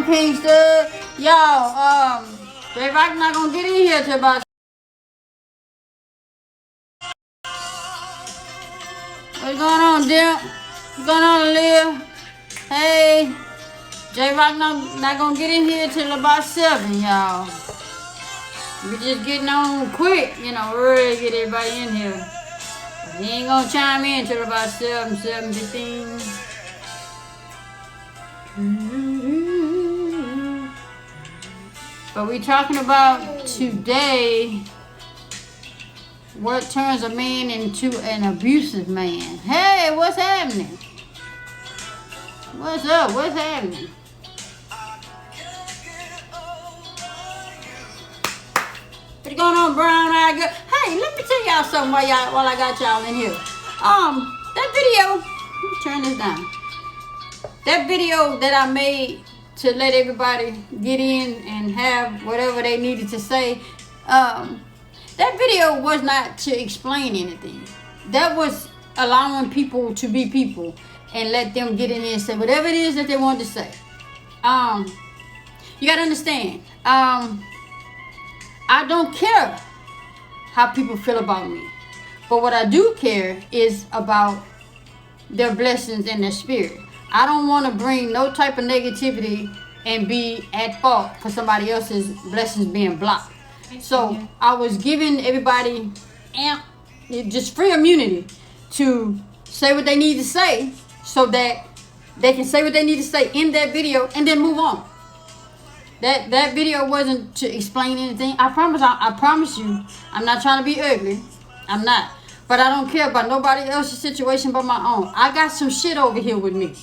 Kingston. Y'all, J Rock not gonna get in here till about. What's going on, Dip? What's going on, Leah? Hey, J Rock not gonna get in here till about 7, y'all. We just getting on quick, early, get everybody in here. He ain't gonna chime in till about 7:15. But we talking about today what turns a man into an abusive man. Hey, what's happening? What's up? What's happening? What's going on, brown eyed girl? Hey, let me tell y'all something while I got y'all in here. That video, let me turn this down. That video that I made to let everybody get in and have whatever they needed to say, that video was not to explain anything. That was allowing people to be people and let them get in there and say whatever it is that they wanted to say. You gotta understand, I don't care how people feel about me. But what I do care is about their blessings and their spirit. I don't want to bring no type of negativity and be at fault for somebody else's blessings being blocked. So I was giving everybody just free immunity to say what they need to say so that they can say what they need to say in that video and then move on. That video wasn't to explain anything. I promise you, I'm not trying to be ugly. I'm not. But I don't care about nobody else's situation but my own. I got some shit over here with me.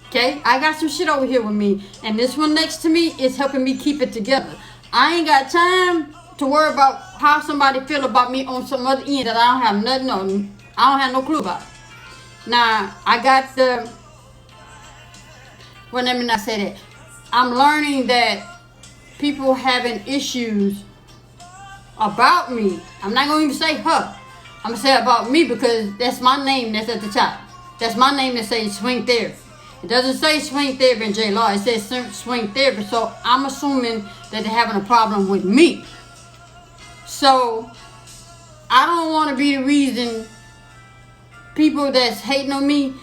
Okay? I got some shit over here with me. And this one next to me is helping me keep it together. I ain't got time to worry about how somebody feel about me on some other end that I don't have nothing on. I don't have no clue about. Now, I got the... Well, let me not say that. I'm learning that people having issues about me. I'm not going to even say her. I'm going to say about me because that's my name that's at the top. That's my name that says swing therapy. It doesn't say swing therapy in J Law. It says swing therapy. So I'm assuming that they're having a problem with me. So I don't want to be the reason people that's hating on me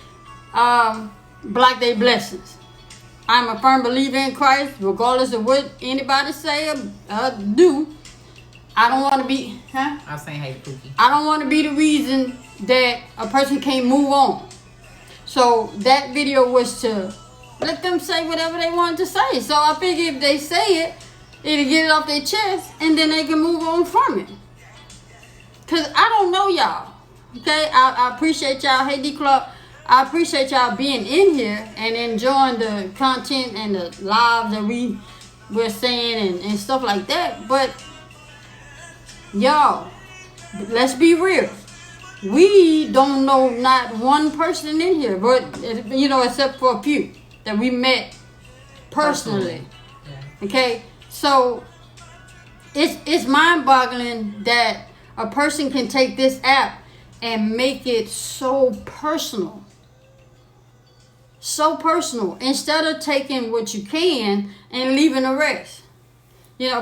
block their blessings. I'm a firm believer in Christ, regardless of what anybody say or do. I don't want to be, I was saying, hey, Pookie. I don't want to be the reason that a person can't move on. So that video was to let them say whatever they wanted to say. So I figure if they say it, it'll get it off their chest, and then they can move on from it. Cause I don't know y'all. Okay, I appreciate y'all. Hey, D Club. I appreciate y'all being in here and enjoying the content and the lives that we're saying and stuff like that. But y'all, let's be real. We don't know not one person in here, but except for a few that we met personally. Yeah. Okay, so it's mind-boggling that a person can take this app and make it so personal. So personal, instead of taking what you can and leaving the rest.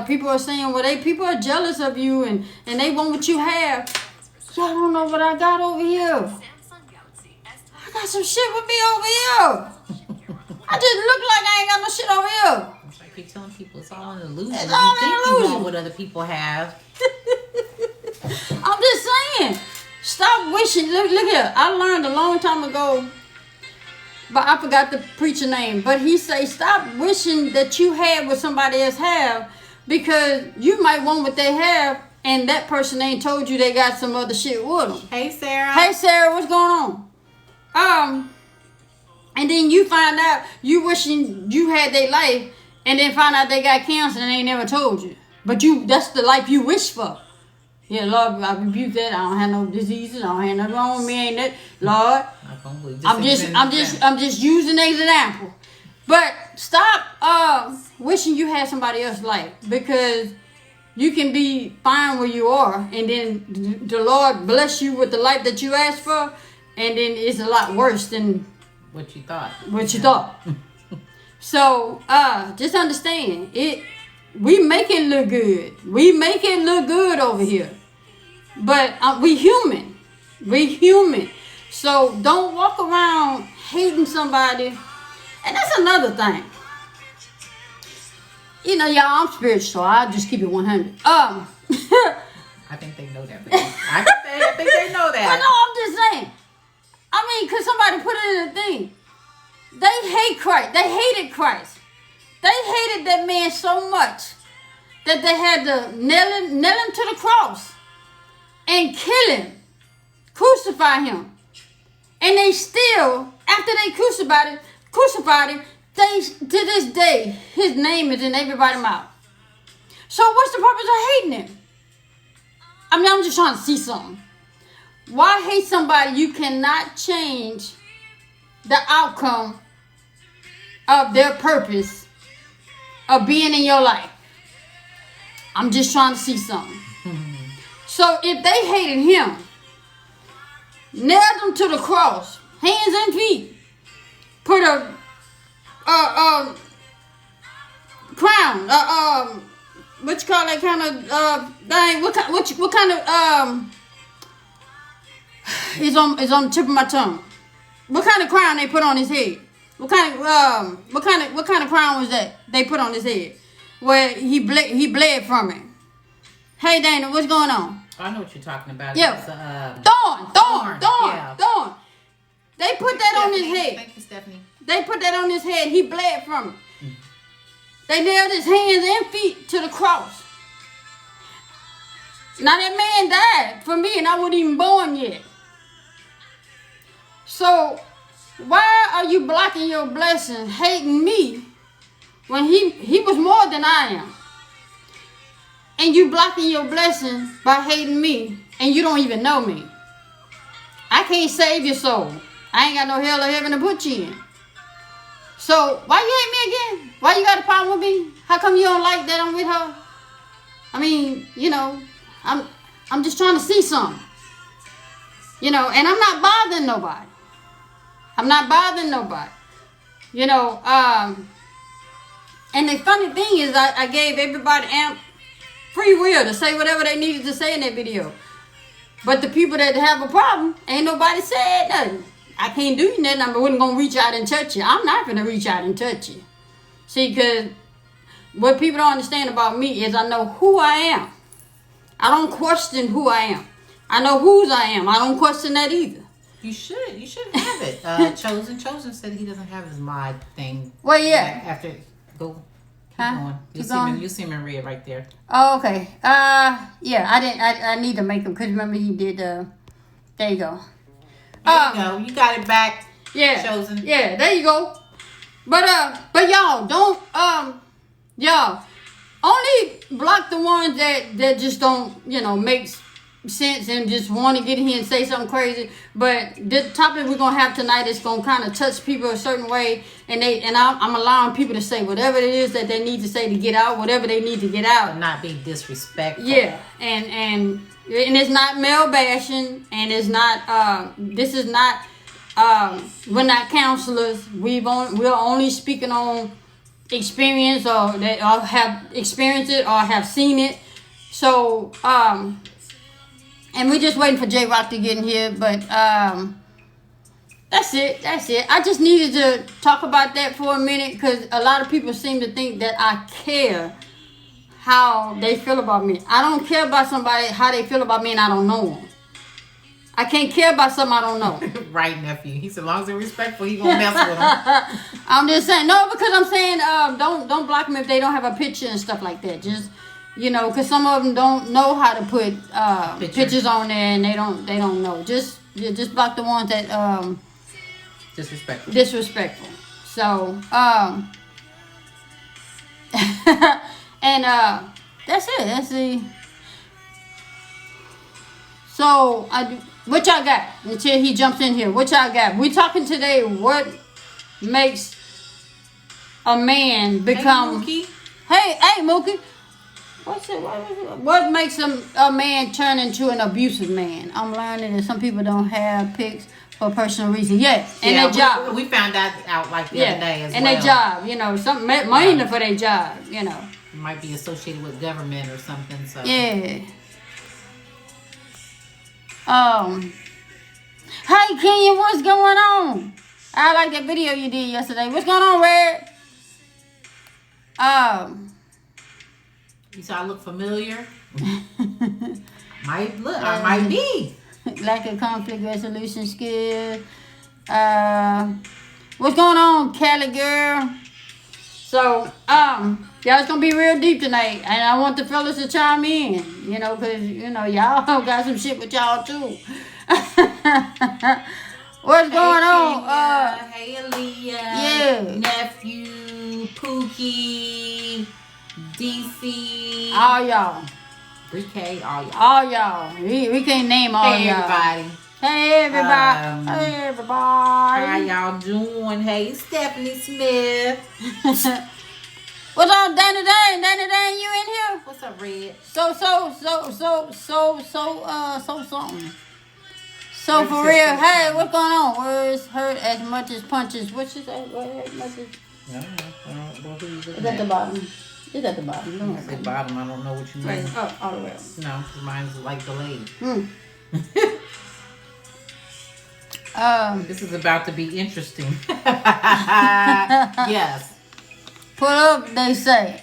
People are saying, well, people are jealous of you and they want what you have. Y'all don't know what I got over here. I got some shit with me over here. I just look like I ain't got no shit over here. It's like you're telling people it's all an illusion. It's all an illusion. You want what other people have. I'm just saying, stop wishing. Look here. I learned a long time ago, but I forgot the preacher name. But he say, stop wishing that you had what somebody else have, because you might want what they have, and that person ain't told you they got some other shit with them. Hey, Sarah. Hey, Sarah, what's going on? And then you find out you wishing you had their life, and then find out they got cancer and they never told you. But that's the life you wish for. Yeah, Lord, I rebuke that. I don't have no diseases. I don't have nothing wrong with me. Ain't that, Lord? I'm just using an example. But stop wishing you had somebody else's life, because you can be fine where you are, and then the Lord bless you with the life that you asked for, and then it's a lot worse than what you thought. So just understand it. We make it look good. We make it look good over here. But we human. We human. So don't walk around hating somebody. And that's another thing. You know, y'all, I'm spiritual, so I'll just keep it 100. I think they know that. I think they know that. But no, I'm just saying. I mean, because somebody put it in a thing. They hate Christ. They hated Christ. They hated that man so much that they had to nail him to the cross and kill him, crucify him. And they still, after they crucified him, they, to this day, his name is in everybody's mouth. So what's the purpose of hating him? I mean, I'm just trying to see something. Why hate somebody you cannot change the outcome of their purpose of being in your life? I'm just trying to see something. So if they hated him, nailed him to the cross, hands and feet, put a crown, what you call that kind of thing? What kind of is on the tip of my tongue. What kind of crown they put on his head? What kind of crown was that they put on his head? Where he bled from it. Hey Dana, what's going on? I know what you're talking about. Yeah. Thorn. They put that on his head. Thank you, Stephanie. They put that on his head. He bled from it. They nailed his hands and feet to the cross. Now that man died for me and I wasn't even born yet. So why are you blocking your blessing, hating me, when he was more than I am? And you blocking your blessing by hating me and you don't even know me. I can't save your soul. I ain't got no hell or heaven to put you in. So why you hate me again? Why you got a problem with me? How come you don't like that I'm with her? I mean, you know, I'm just trying to see something. You know, and I'm not bothering nobody. I'm not bothering nobody. You know, and the funny thing is I gave everybody free will to say whatever they needed to say in that video. But the people that have a problem, ain't nobody said nothing. I can't do you nothing. I wasn't going to reach out and touch you. I'm not going to reach out and touch you. See, because what people don't understand about me is I know who I am. I don't question who I am. I know whose I am. I don't question that either. You should have it. Chosen said he doesn't have his mod thing. Well, yeah. After go. Huh? You see him in red right there. Oh, okay. Yeah, I need to make him because remember he did. There you go. There you go. You got it back. Yeah. Chosen. Yeah. There you go. But y'all don't y'all only block the ones that just don't make sense and just want to get in here and say something crazy. But the topic we're gonna have tonight is gonna kind of touch people a certain way, and I'm allowing people to say whatever it is that they need to say to get out, whatever they need to get out, and not be disrespectful. Yeah, and it's not male bashing, and it's not this is not we're not counselors. We're only speaking on experience or have experienced it or have seen it. So and we're just waiting for J Rock to get in here, but that's it. I just needed to talk about that for a minute because a lot of people seem to think that I care how they feel about me. I don't care about somebody how they feel about me and I don't know them. I can't care about something I don't know. Right, nephew. He said, as long as they're respectful, he gonna mess with them. I'm just saying, no, because I'm saying don't block them if they don't have a picture and stuff like that. Just because some of them don't know how to put pictures on there and they don't know. Just block the ones that disrespectful. So and that's it. That's the. So what y'all got until he jumps in here? What y'all got? We're talking today. What makes a man become? Hey, Mookie. What makes a man turn into an abusive man? I'm learning that some people don't have pics, for personal reasons. Yes, and Yeah, their job. we found that out like the other day as and well. their job. You know, some money for their job. You know, It might be associated with government or something. So yeah. Hey Kenya, what's going on? I like that video you did yesterday. What's going on, Red? You said I look familiar. I might be. Lack of conflict resolution skills. What's going on, Cali girl? So, y'all, it's gonna be real deep tonight, and I want the fellas to chime in, you know, cause you know y'all got some shit with y'all too. What's going on? Hey, Aaliyah. Yeah. Nephew, Pookie, DC. All y'all. 3K, all y'all. All y'all. We can't name all Hey, y'all. everybody. Hey, everybody. Hey, everybody. How y'all doing? Hey, Stephanie Smith. What's up, Danny Dane? Danny Dane, you in here? What's up, Red? So something. So for real, hey, what's going on? Words hurt as much as punches. What you say? What hurt as much as? It's at the bottom. It's at the bottom. Don't say bottom. I don't know what you mean. Right. Oh, all the way up. No, mine's like delayed. This is about to be interesting. Yes. Put up, they say.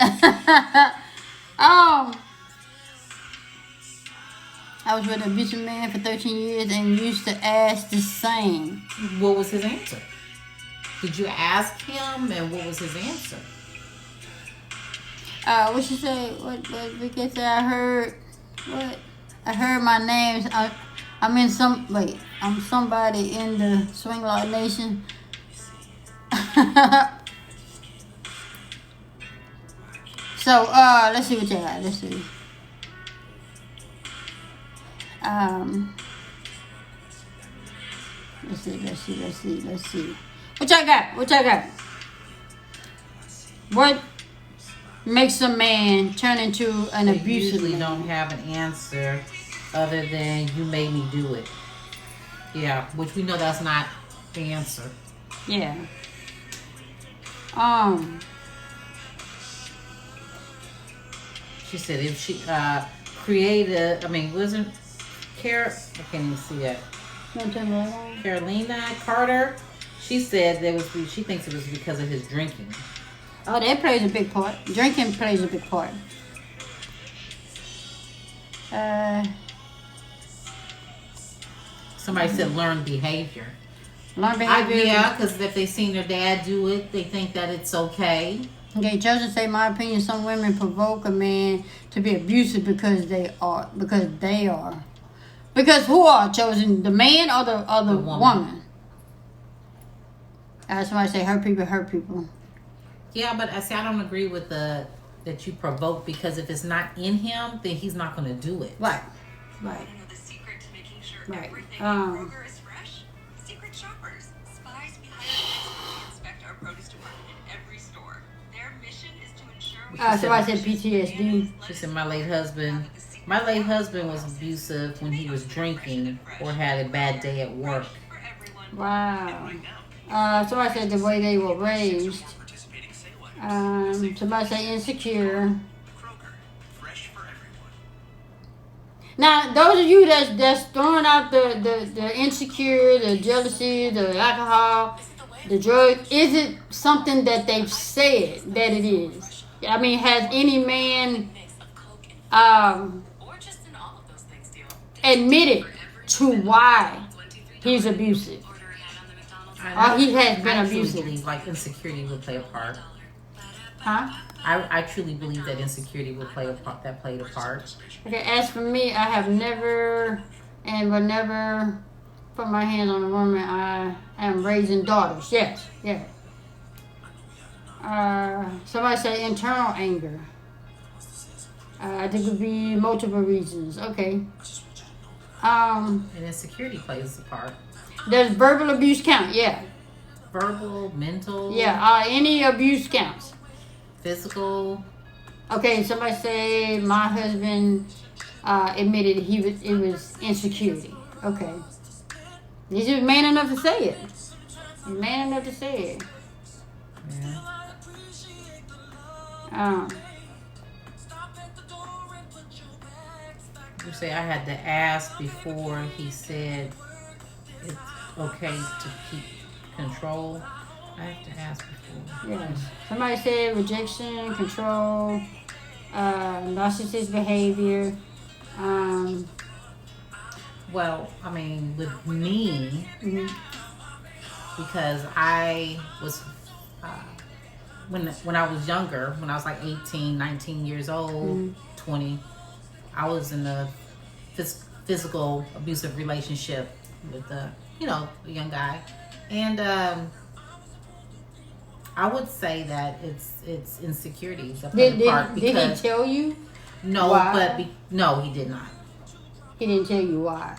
I was with an abusive man for 13 years and used to ask the same. What was his answer? Did you ask him, and what was his answer? What she say? What Vicky said? I heard. What? I heard my names. I'm somebody in the Swing Law Nation. So, let's see what you got. Let's see. Let's see. What y'all got? What makes a man turn into an abusive usually man? Don't have an answer other than you made me do it. Yeah, which we know that's not the answer. Yeah. She said if she wasn't I can't even see that. Carolina Carter. She said she thinks it was because of his drinking. Oh, that plays a big part. Drinking plays a big part. Somebody said learned behavior. Learn behavior. Yeah, because if they seen their dad do it, they think that it's okay. Okay, Joseph say, my opinion, some women provoke a man to be abusive because they are. Because who are chosen, the man or the woman? Somebody say hurt people. Yeah, but I don't agree with that you provoke, because if it's not in him, then he's not going to do it. Right. The secret to making sure everything in Kroger is fresh? Secret shoppers, spies behind the inspect our produce department in every store. Their mission is to ensure Somebody said PTSD. She said my late husband was abusive when he was drinking or had a bad day at work. Wow. Somebody said the way they were raised. Somebody say insecure. Now, those of you that's throwing out the insecure, the jealousy, the alcohol, the drug, is it something that they've said that it is? I mean, has any man admitted to why he's abusive? Or he has been abusive? I believe like insecurity will play a part. Huh? I truly believe that insecurity will play a part. That played a part. Okay, as for me, I have never and will never put my hands on a woman. I am raising daughters. Yes, yeah. Somebody said internal anger. I think it would be multiple reasons. Okay. And insecurity plays a part. Does verbal abuse count? Yeah. Verbal, mental. Yeah. Any abuse counts. Physical. Okay. Somebody say my husband admitted it was insecurity. Okay. He's just man enough to say it. He's man enough to say it. Yeah. You say I had to ask before he said it's okay to keep control. I have to ask before. Yes. Somebody said rejection, control, narcissist behavior. Well, I mean, with me, because I was, when I was younger, when I was like 18, 19 years old, 20, I was in a physical abusive relationship with a young guy. And I would say that it's insecurities. Did he tell you? No, why? No, he did not. He didn't tell you why.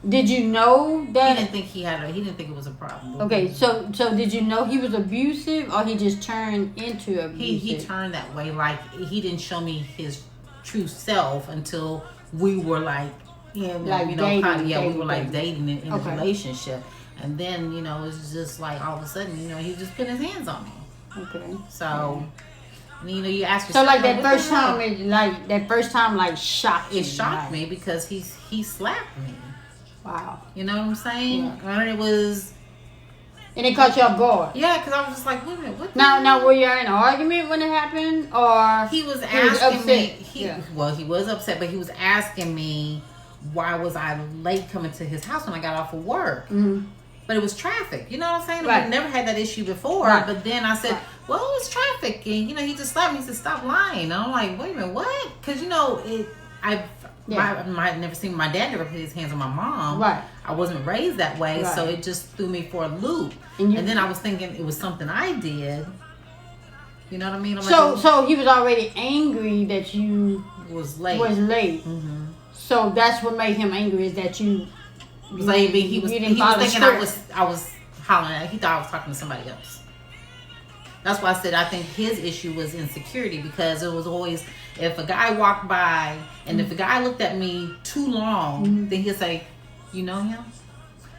Did you know that? He didn't think it was a problem. Okay, so did you know he was abusive, or he just turned into abusive? He turned that way. Like, he didn't show me his true self until we were like, dating, we were like dating in a relationship. And then, it's just like all of a sudden, he was just putting his hands on me. Okay. So, and, you ask yourself. So like that first time, shocked you. It shocked me because he slapped me. Wow. You know what I'm saying? Yeah. And it was. And it caught you off guard. Yeah, because I was just like, wait a minute, what? Now, were you in an argument when it happened, or he was asking me? Well, he was upset, but he was asking me why was I late coming to his house when I got off of work. Mm-hmm. But it was traffic. You know what I'm saying? Right. I've never had that issue before. Right. But then I said, well, it was traffic. And, he just slapped me. He said, stop lying. And I'm like, wait a minute, what? Because, I've never seen, my dad never put his hands on my mom. Right. I wasn't raised that way. Right. So it just threw me for a loop. And then I was thinking it was something I did. You know what I mean? So he was already angry that you was late. Mm-hmm. So that's what made him angry, is that you... Maybe he was thinking I was hollering at him. He thought I was talking to somebody else. That's why I said I think his issue was insecurity, because it was always, if a guy walked by and if a guy looked at me too long, then he'd say, you know him?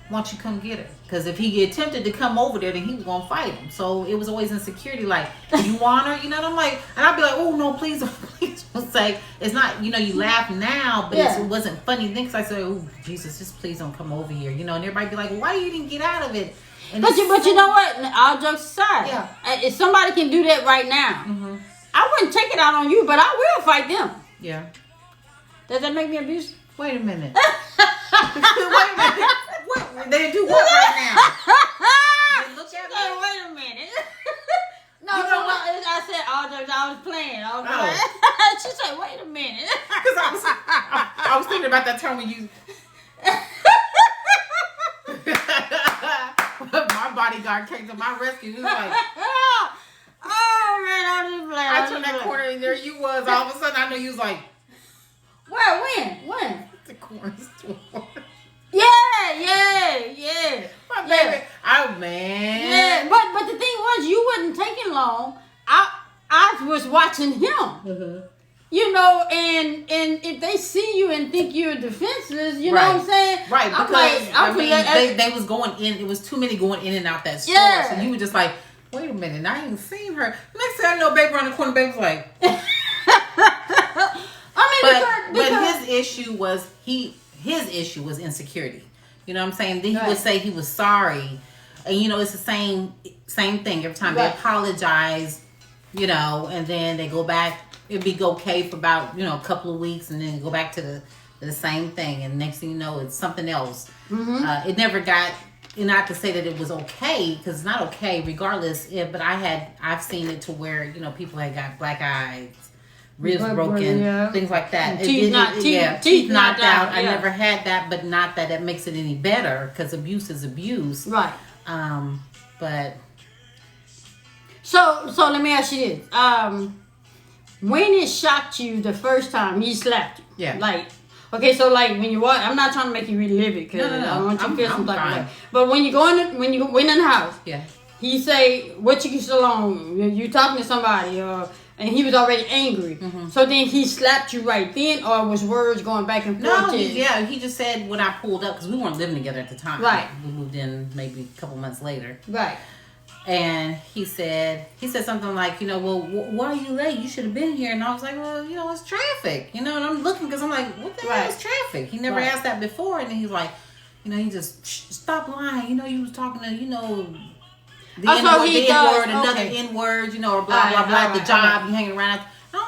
Why don't you come get her? Because if he attempted to come over there, then he was going to fight him. So it was always insecurity, like, you want her? You know what I'm like? And I'd be like, oh, no, please, please. It's like, it's not, you laugh now, but it wasn't funny then, because I said, oh, Jesus, just please don't come over here. And everybody be like, well, why you didn't get out of it? And but you know what? All jokes aside, if somebody can do that right now, I wouldn't take it out on you, but I will fight them. Yeah. Does that make me abusive? Wait a minute. Wait a minute. What? They do what right now? They look at me. Wait a minute. No, I said all jokes. I was playing. She said, "Wait a minute." Because I was thinking about that time when you. My bodyguard came to my rescue. He was like, "Oh man, I'm just playing." I turned that corner and there you was. All of a sudden, I knew you was like, "Where? When?" The corner store. Yeah. My baby. Oh man. Yeah, but the thing was, you wasn't taking long. I was watching him. Mm-hmm. And if they see you and think you're defenseless, you know what I'm saying? Right, because they was going in. It was too many going in and out that store. Yeah. So you were just like, wait a minute, I ain't seen her. Next thing I know, baby around the corner, baby was like. But his issue was insecurity. You know what I'm saying? Then he would say he was sorry, and it's the same thing every time they apologize. And then they go back. It'd be okay for about a couple of weeks, and then go back to the same thing. And next thing you know, it's something else. Mm-hmm. It never got. Not to say that it was okay, because it's not okay regardless. But I've seen it to where people had got black eyes, ribs broken, things like that. Teeth knocked out. I never had that, but not that makes it any better, because abuse is abuse. Right. But. So let me ask you this. When it shocked you the first time he slapped you? Yeah. Like, okay, so like when you walk, I'm not trying to make you relive it, because I want you to feel some type of way. But when you went in the house, he say, what you get so long? You talking to somebody, or and he was already angry. So then he slapped you right then, or was words going back and forth? No, he just said when I pulled up, because we weren't living together at the time. Right. We moved in maybe a couple months later. Right. And he said something like, well, why are you late? You should have been here. And I was like, well, it's traffic. And I'm looking because I'm like, what the hell is traffic? He never asked that before. And then he's like, he just, stop lying. You was talking to, the N-word, another N-word, or blah, blah, blah, the job, you hanging around. And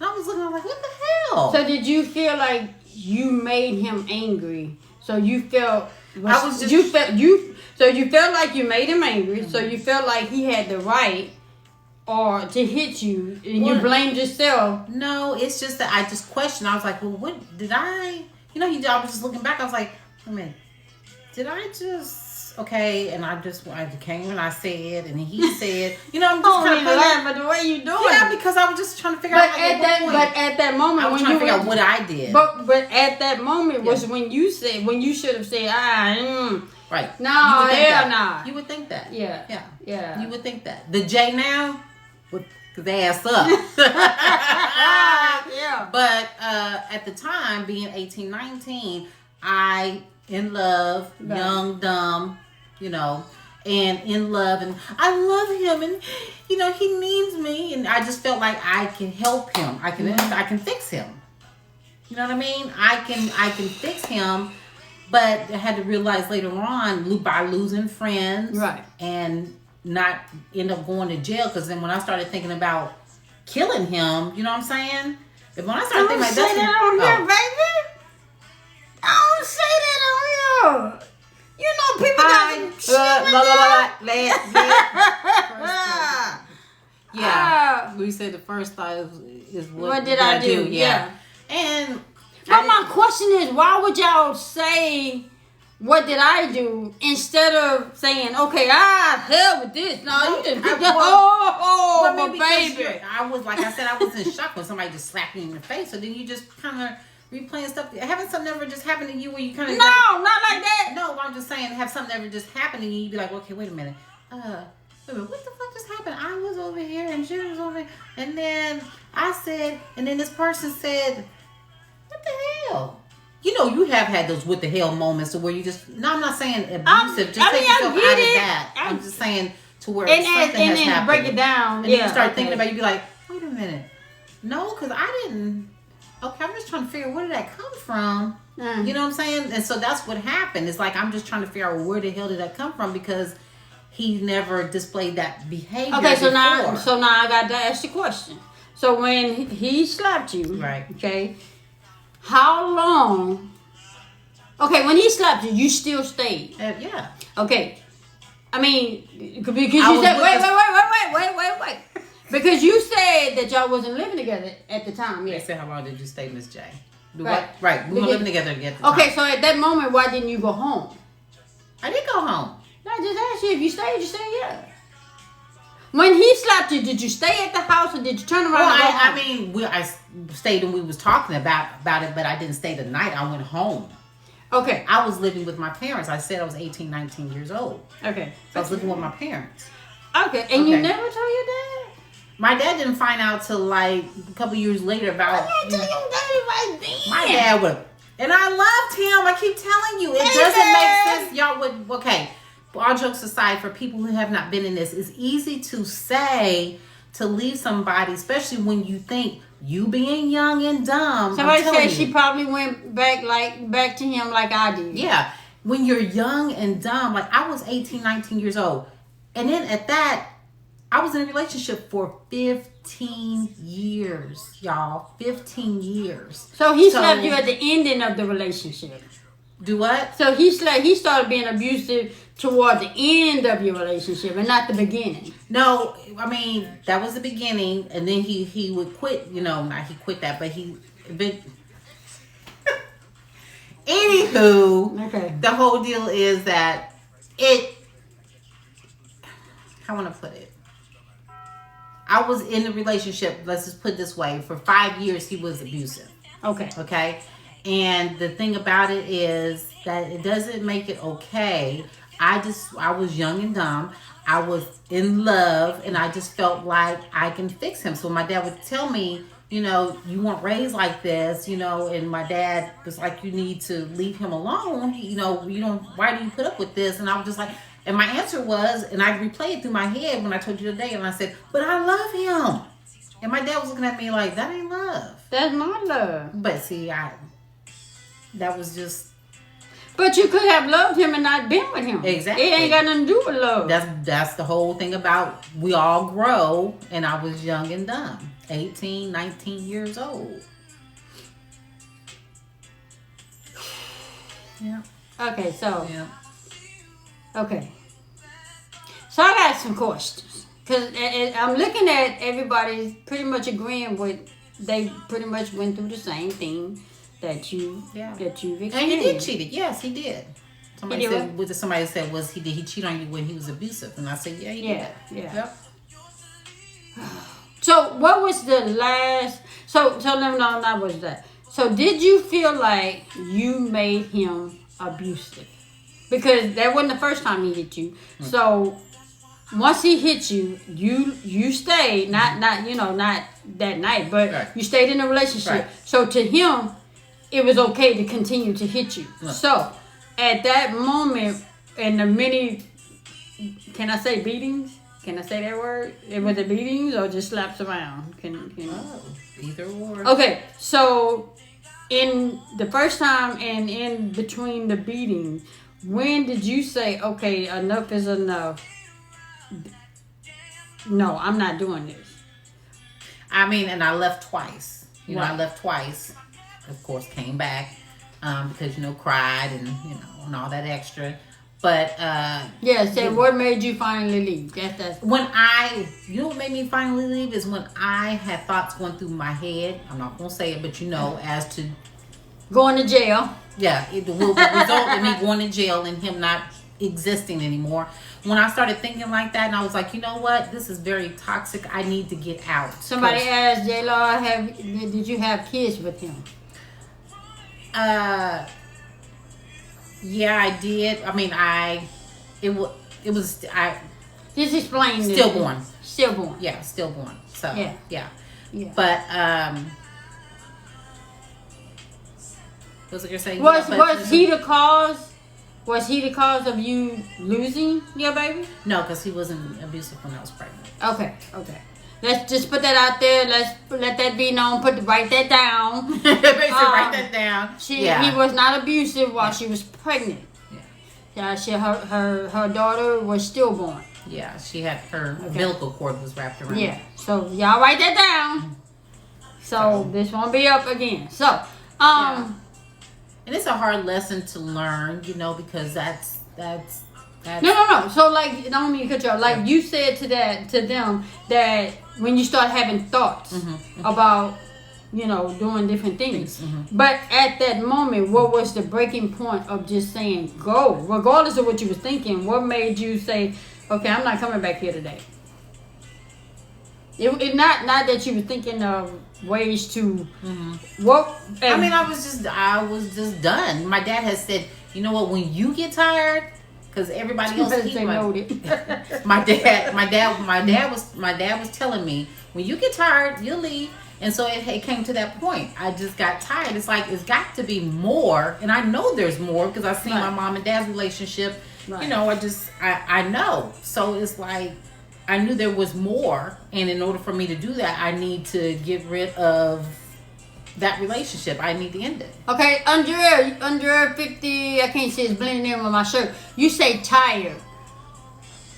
I was looking, I'm like, what the hell? So did you feel like you made him angry? So you felt... So you felt like you made him angry. So you felt like he had the right or to hit you, and you blamed yourself. No, it's just that I just questioned. I was like, well, what did I? I was just looking back. I was like, wait a minute, did I just And I came and I said, and he said, I'm just kind of laughing at the way you doing. Yeah, because I was just trying to figure out. But at that moment, I was trying to figure out what I did. But at that moment was when you should have said, Right. No, hell no. You would think that. Yeah. You would think that. The J now would the ass up. Yeah. But at the time, being 18, 19, I in love, young, dumb, and in love, and I love him, and he needs me, and I just felt like I can help him. I can fix him. You know what I mean? I can fix him. But I had to realize later on by losing friends, right, and not end up going to jail. Because then when I started thinking about killing him, you know what I'm saying? When I started thinking like that on here, baby. Don't say that on here. People got some shit. Yeah, we said the first thought is what did I do? Yeah, and. But my question is, why would y'all say, what did I do, instead of saying, okay, hell with this. No, you didn't pick baby. I was, like I said, I was in shock when somebody just slapped me in the face. So then you just kind of replaying stuff. Haven't something ever just happened to you where you kind of... No, not like that. No, I'm just saying, have something ever just happened to you, you'd be like, okay, wait a minute. Wait a minute, what the fuck just happened? I was over here and she was over here. And then I said, and then this person said... What the hell? You have had those what the hell moments where you just... No, I'm not saying abusive. Just take yourself out of that. I'm just saying to where something has happened. Break it down. And then you start thinking about it, you be like, wait a minute. No, because I didn't... Okay, I'm just trying to figure out where did that come from. You know what I'm saying? And so that's what happened. It's like I'm just trying to figure out where the hell did that come from, because he never displayed that behavior before. So now I got to ask the question. So when he slapped you, right? Okay, how long? Okay, when he slapped you, you still stayed. Yeah. Okay. I mean, because you said wait. Because you said that y'all wasn't living together at the time. Yeah. They said, how long did you stay, Miss J? Right. Right. We were living together at the time. Okay, so at that moment, why didn't you go home? I did go home. No, I just asked you if you stayed. You said yeah. When he slapped you, did you stay at the house or did you turn around and go home? I mean, I stayed and we was talking about it, but I didn't stay the night. I went home. Okay. I was living with my parents. I said I was 18, 19 years old. Okay. So I was living with my parents. Okay. And you never told your dad? My dad didn't find out till like a couple years later about... Why didn't you tell your daddy right then? My dad would... And I loved him. I keep telling you. It doesn't make sense. Y'all would... Okay. All jokes aside, for people who have not been in this, it's easy to say to leave somebody, especially when you think you being young and dumb. Somebody said she probably went back to him like I did. Yeah. When you're young and dumb, like I was 18, 19 years old. And then at that, I was in a relationship for 15 years, y'all. 15 years. So he slapped you at the ending of the relationship. Do what? So he started being abusive toward the end of your relationship and not the beginning. No, I mean, that was the beginning, and then he would quit, not he quit that, but anywho, okay. The whole deal is that how want to put it? I was in a relationship, let's just put it this way, for 5 years he was abusive. Okay? And the thing about it is that it doesn't make it okay. I was young and dumb. I was in love, and I just felt like I can fix him. So my dad would tell me, you know, you weren't raised like this, you know, and my dad was like, you need to leave him alone. You know, you don't, why do you put up with this? And I was just like, and my answer was, and I replayed through my head when I told you today, and I said, but I love him. And my dad was looking at me like, that ain't love. That's not love. But see, that was just. But you could have loved him and not been with him. Exactly. It ain't got nothing to do with love. That's the whole thing about, we all grow, and I was young and dumb. 18, 19 years old. Yeah. Okay, so. Yeah. Okay. So I got some questions. Because I'm looking at everybody pretty much agreeing with, they pretty much went through the same thing that you've experienced. And he did cheat. Yes, he did. Somebody said, what? did he cheat on you when he was abusive? And I said, yeah, he did. Yeah. Yep. So what was the last? So no, not was that. So did you feel like you made him abusive? Because that wasn't the first time he hit you. Mm-hmm. So once he hit you, you stayed. Not that night, but right. You stayed in a relationship. Right. So to him, it was okay to continue to hit you. Right. So at that moment, in the many, can I say beatings? Can I say that word? Was it beatings or just slaps around? Either or. Okay, so in the first time and in between the beatings, when did you say, okay, enough is enough? No, I'm not doing this. I mean, and I left twice. You know, right. I left twice. Of course, came back because, cried and, and all that extra. But what made you finally leave? That's when what made me finally leave is when I had thoughts going through my head. I'm not gonna say it, but as to going to jail. Yeah, it will result in me going to jail and him not existing anymore. When I started thinking like that, and I was like, you know what, this is very toxic. I need to get out. Somebody asked J-Law, did you have kids with him? Yeah, I did. I mean, Just explain this. Stillborn. Stillborn. Yeah, stillborn. So, yeah. But, what's what you're saying? Was he the cause? Was he the cause of you losing your baby? No, because he wasn't abusive when I was pregnant. Okay. Let's just put that out there. Let's let that be known. Write that down. Write that down. He was not abusive while she was pregnant. Yeah. Her daughter was stillborn. Yeah, she had her umbilical cord was wrapped around. Yeah. So y'all write that down. So this won't be up again. So and it's a hard lesson to learn, because that's No. So don't mean to cut you off. Like you said to them that when you start having thoughts about, doing different things. Mm-hmm. But at that moment, what was the breaking point of just saying go, regardless of what you was thinking? What made you say, okay, I'm not coming back here today? It not that you were thinking of ways to what. I was just done. My dad has said, you know what, when you get tired. Because everybody else, my dad was telling me, when you get tired, you'll leave. And so it came to that point. I just got tired. It's like, it's got to be more. And I know there's more because I've seen my mom and dad's relationship. Right. I know. So it's like, I knew there was more. And in order for me to do that, I need to get rid of that relationship. I need to end it. Okay, under 50, I can't see it's blending in with my shirt. You say tired.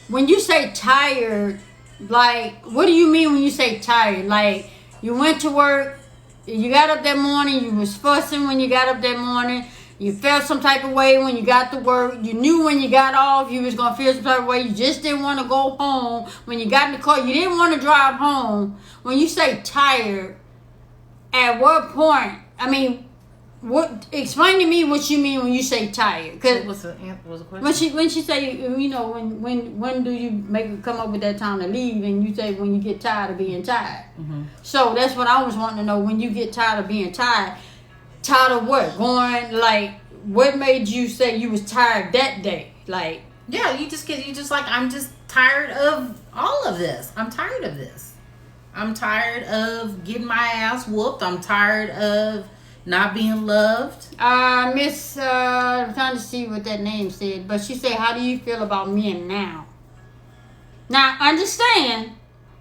When you say tired, like, what do you mean when you say tired? Like, you went to work, you got up that morning, you was fussing when you got up that morning, you felt some type of way when you got to work, you knew when you got off you was going to feel some type of way, you just didn't want to go home. When you got in the car, you didn't want to drive home. When you say tired, at what point? I mean, explain to me what you mean when you say tired. Cause what's the question? When she say, when do you come up with that time to leave? And you say when you get tired of being tired. Mm-hmm. So that's what I was wanting to know. When you get tired of being tired of what? What made you say you was tired that day? Like, yeah, you just like, I'm just tired of all of this. I'm tired of this. I'm tired of getting my ass whooped. I'm tired of not being loved. Miss, I'm trying to see what that name said, but she said, "How do you feel about men now?" Now, understand,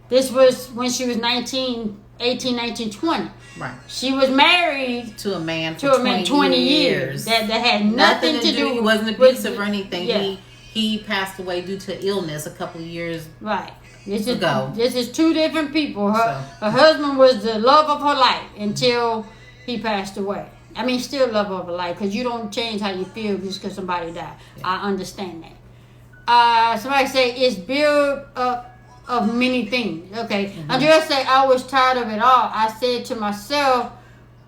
this was when she was 19, 18, 19, 20. Right. She was married to a man for 20 years. That had nothing to do. He wasn't abusive with, or anything. Yeah. He passed away due to illness a couple of years right. This is two different people. Her husband was the love of her life until he passed away. I mean, still love of her life, because you don't change how you feel just because somebody died. Yeah. I understand that. Somebody say it's built up of many things. Okay. Mm-hmm. Andrea said, I was tired of it all. I said to myself,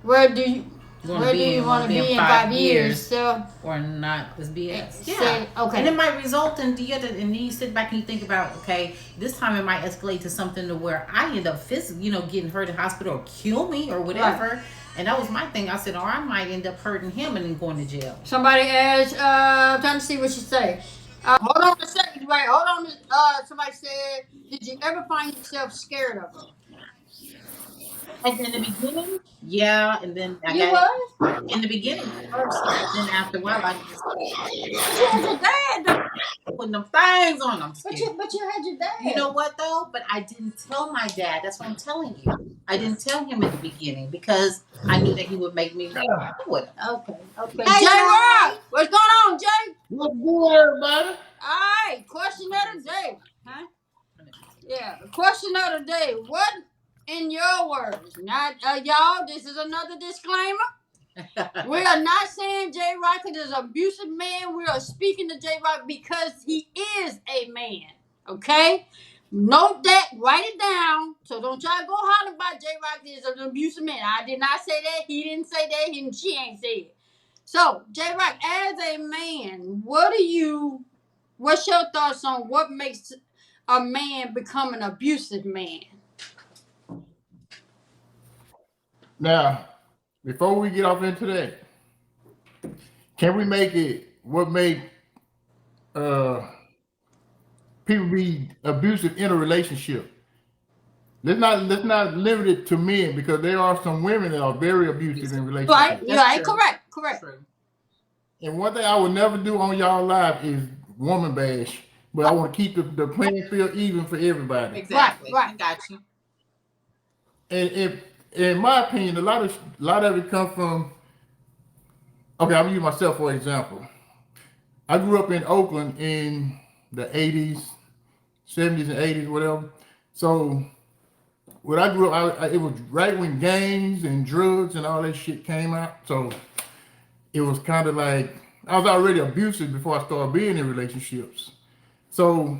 where do you want to be in 5 years? So, or not this BS. Yeah. Say, okay. And it might result in and then you sit back and you think about, okay, this time it might escalate to something to where I end up getting hurt in the hospital or kill me or whatever. Right. And that was my thing. I said, or I might end up hurting him and then going to jail. Somebody asked, trying to see what she say. Hold on a second, wait. Hold on. Somebody said, did you ever find yourself scared of her? Like in the beginning, yeah, and then in the beginning first, and then after a while, I just had your dad putting them things on them. But you had your dad. You know what though? But I didn't tell my dad. That's what I'm telling you. I didn't tell him at the beginning because I knew that he would make me with him. Okay. Hey, J-Rock, what's going on, Jay? What's good, everybody? All right, question of the day, huh? Yeah, question of the day. What, in your words, not y'all, this is another disclaimer. We are not saying J Rock is an abusive man. We are speaking to J Rock because he is a man. Okay? Note that, write it down. So don't try to go holler about J Rock is an abusive man. I did not say that. He didn't say that. She ain't say it. So, J Rock, as a man, what's your thoughts on what makes a man become an abusive man? Now, before we get off into that, can we make it what make people be abusive in a relationship? Let's not limit it to men, because there are some women that are very abusive in relationships. Right, correct. True. And one thing I would never do on y'all live is woman bash, but I want to keep the playing field even for everybody. Exactly. Right. Got you. And if, in my opinion, a lot of it comes from. Okay, I'm gonna use myself for example. I grew up in Oakland in the 80s, 70s and 80s, whatever. So when I grew up, it was right when gangs and drugs and all that shit came out. So it was kind of like I was already abusive before I started being in relationships. So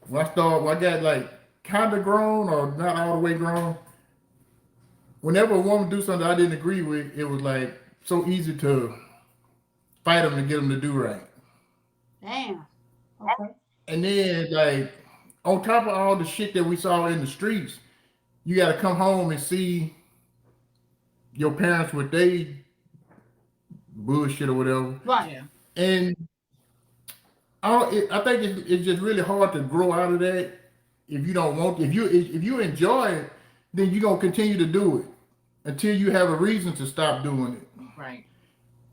when I got like kind of grown or not all the way grown, whenever a woman do something I didn't agree with, it was like so easy to fight them and get them to do right. Damn. Okay. And then, like, on top of all the shit that we saw in the streets, you got to come home and see your parents with they bullshit or whatever. Right. Yeah. And I think it's just really hard to grow out of that if you don't want. If you enjoy it, then you're gonna continue to do it until you have a reason to stop doing it. Right.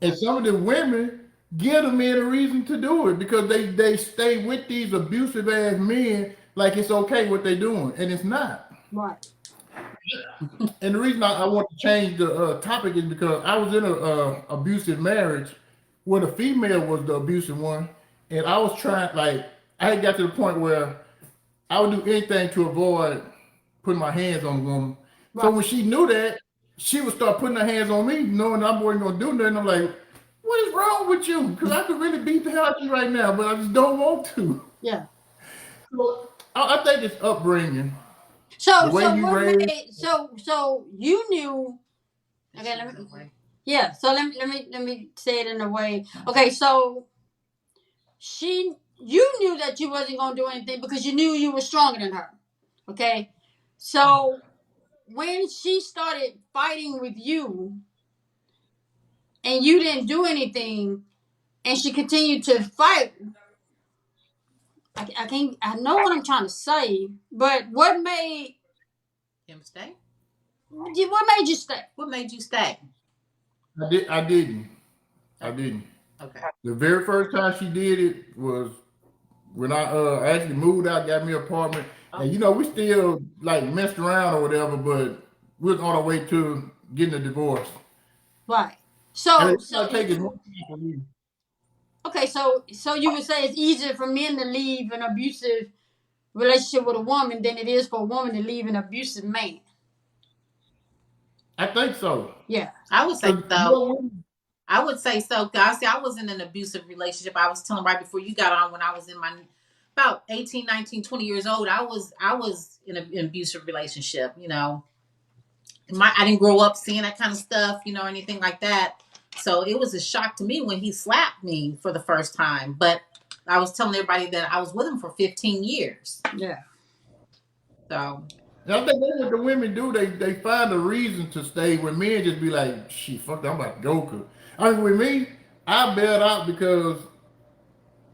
And some of the women give the men a reason to do it because they stay with these abusive ass men like it's okay what they're doing, and it's not. Right. And the reason I want to change the topic is because I was in a abusive marriage where the female was the abusive one, and I was trying, like, I had got to the point where I would do anything to avoid putting my hands on the woman. Right. So when she knew that, she would start putting her hands on me, knowing I wasn't gonna do nothing. I'm like, what is wrong with you? Because I could really beat the hell out of you right now, but I just don't want to. Yeah. So I think it's upbringing. So you knew. Okay, So let me say it in a way. Okay, so you knew that you wasn't gonna do anything because you knew you were stronger than her. Okay, so when she started fighting with you, and you didn't do anything, and she continued to fight, I can't. I know what I'm trying to say, but what made him stay? What made you stay? What made you stay? I didn't. I Okay. didn't. Okay. The very first time she did it was when I actually moved out, got me an apartment, Oh. and we still like messed around or whatever, but we was on our way to getting a divorce. Right. And So it's gonna take as much time for me. okay. So you would say it's easier for men to leave an abusive relationship with a woman than it is for a woman to leave an abusive man. I think so. Yeah. I would say 'Cause, so. I would say so. Cause I was in an abusive relationship. I was telling right before you got on when I was in my about 18, 19, 20 years old. I was in an abusive relationship. I didn't grow up seeing that kind of stuff. Anything like that. So it was a shock to me when he slapped me for the first time. But I was telling everybody that I was with him for 15 years. Yeah. So and I think that's what the women do. They find a reason to stay. When men just be like, "Shit, fuck, that, I'm about to go." 'Cause I mean, with me, I bailed out because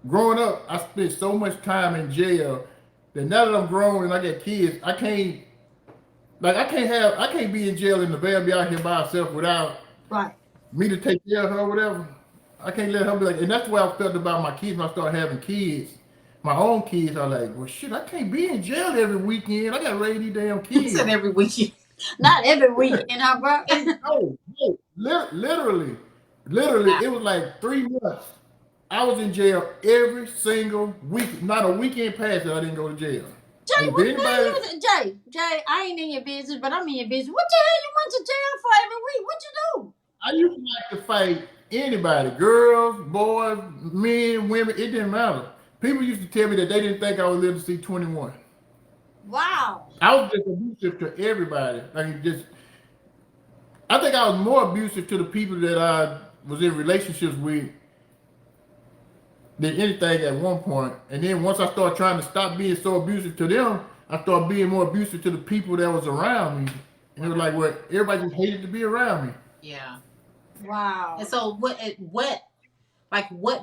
growing up, I spent so much time in jail that now that I'm grown and I got kids, I can't be in jail and the baby be out here by herself without Right. me to take care of her or whatever. I can't let her be like, and that's the way I felt about my kids when I started having kids. My own kids, I like, well, shit, I can't be in jail every weekend. I got to raise these damn he said kids. every weekend. Not every weekend, huh, bro? No, literally, Wow. it was like 3 months. I was in jail every single week. Not a weekend passed that I didn't go to jail. Jay, And if what the hell you anybody, was Jay, I ain't in your business, but I'm in your business. What the hell you went to jail for every week? What you do? I used to like to fight anybody, girls, boys, men, women, it didn't matter. People used to tell me that they didn't think I would live to see 21. Wow. I was just abusive to everybody. I think I was more abusive to the people that I was in relationships with than anything at one point. And then once I started trying to stop being so abusive to them, I started being more abusive to the people that was around me. And it was like, well, everybody just hated to be around me. Yeah. Wow. And so what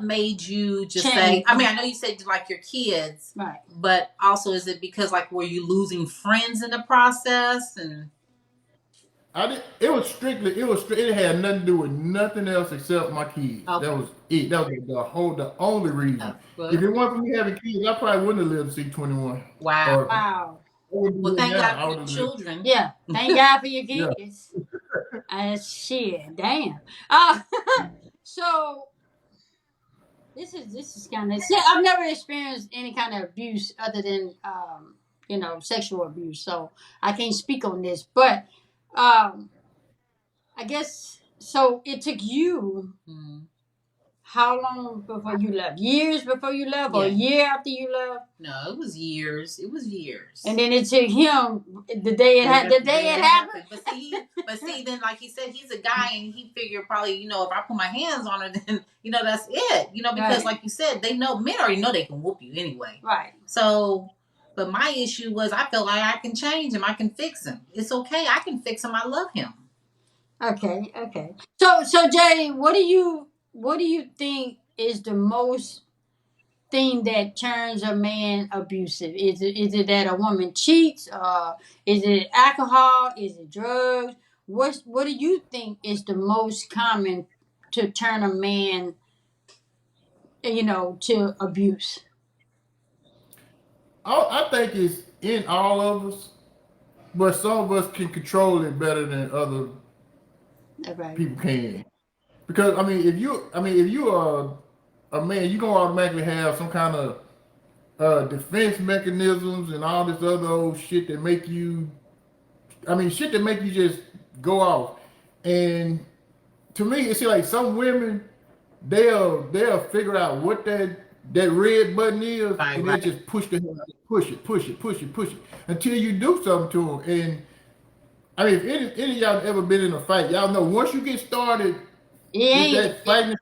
made you just Change. say, I mean, I know you said like your kids, Right. but also is it because like were you losing friends in the process? And It had nothing to do with nothing else except my kids. okay. That was it. That was the only reason. Well, If it wasn't for me having kids, I probably wouldn't have lived to see 21. wow. Or I Wow. wouldn't be Well, here thank now. God I for would your have lived. children. Yeah. Thank God for your Yeah. kids. Shit. Damn. So this is kind of. See, I've never experienced any kind of abuse other than sexual abuse. So I can't speak on this, but um, I guess so. It took you Mm. how long before you left? Years before you left, or a Yeah. year after you left? No, it was years. It was years. And then it took him the day it happened. But see, then like he said, he's a guy, and he figured probably, if I put my hands on her, then that's it. Because Right. like you said, they know men already know they can whoop you anyway. Right. So, but my issue was I felt like I can change him, I can fix him. It's okay, I can fix him. I love him. Okay. Okay. So Jay, what do you think is the most thing that turns a man abusive? Is it that a woman cheats? Is it alcohol? Is it drugs? What do you think is the most common to turn a man, to abuse? I think it's in all of us, but some of us can control it better than other Okay. people can. Because if you are a man, you gonna automatically have some kind of defense mechanisms and all this other old shit that make you. Shit that make you just go off. And to me, it's like some women they'll figure out what that red button is, Right, and they right. just push it until you do something to them. And if any of y'all ever been in a fight, y'all know once you get started It with ain't. that fighting,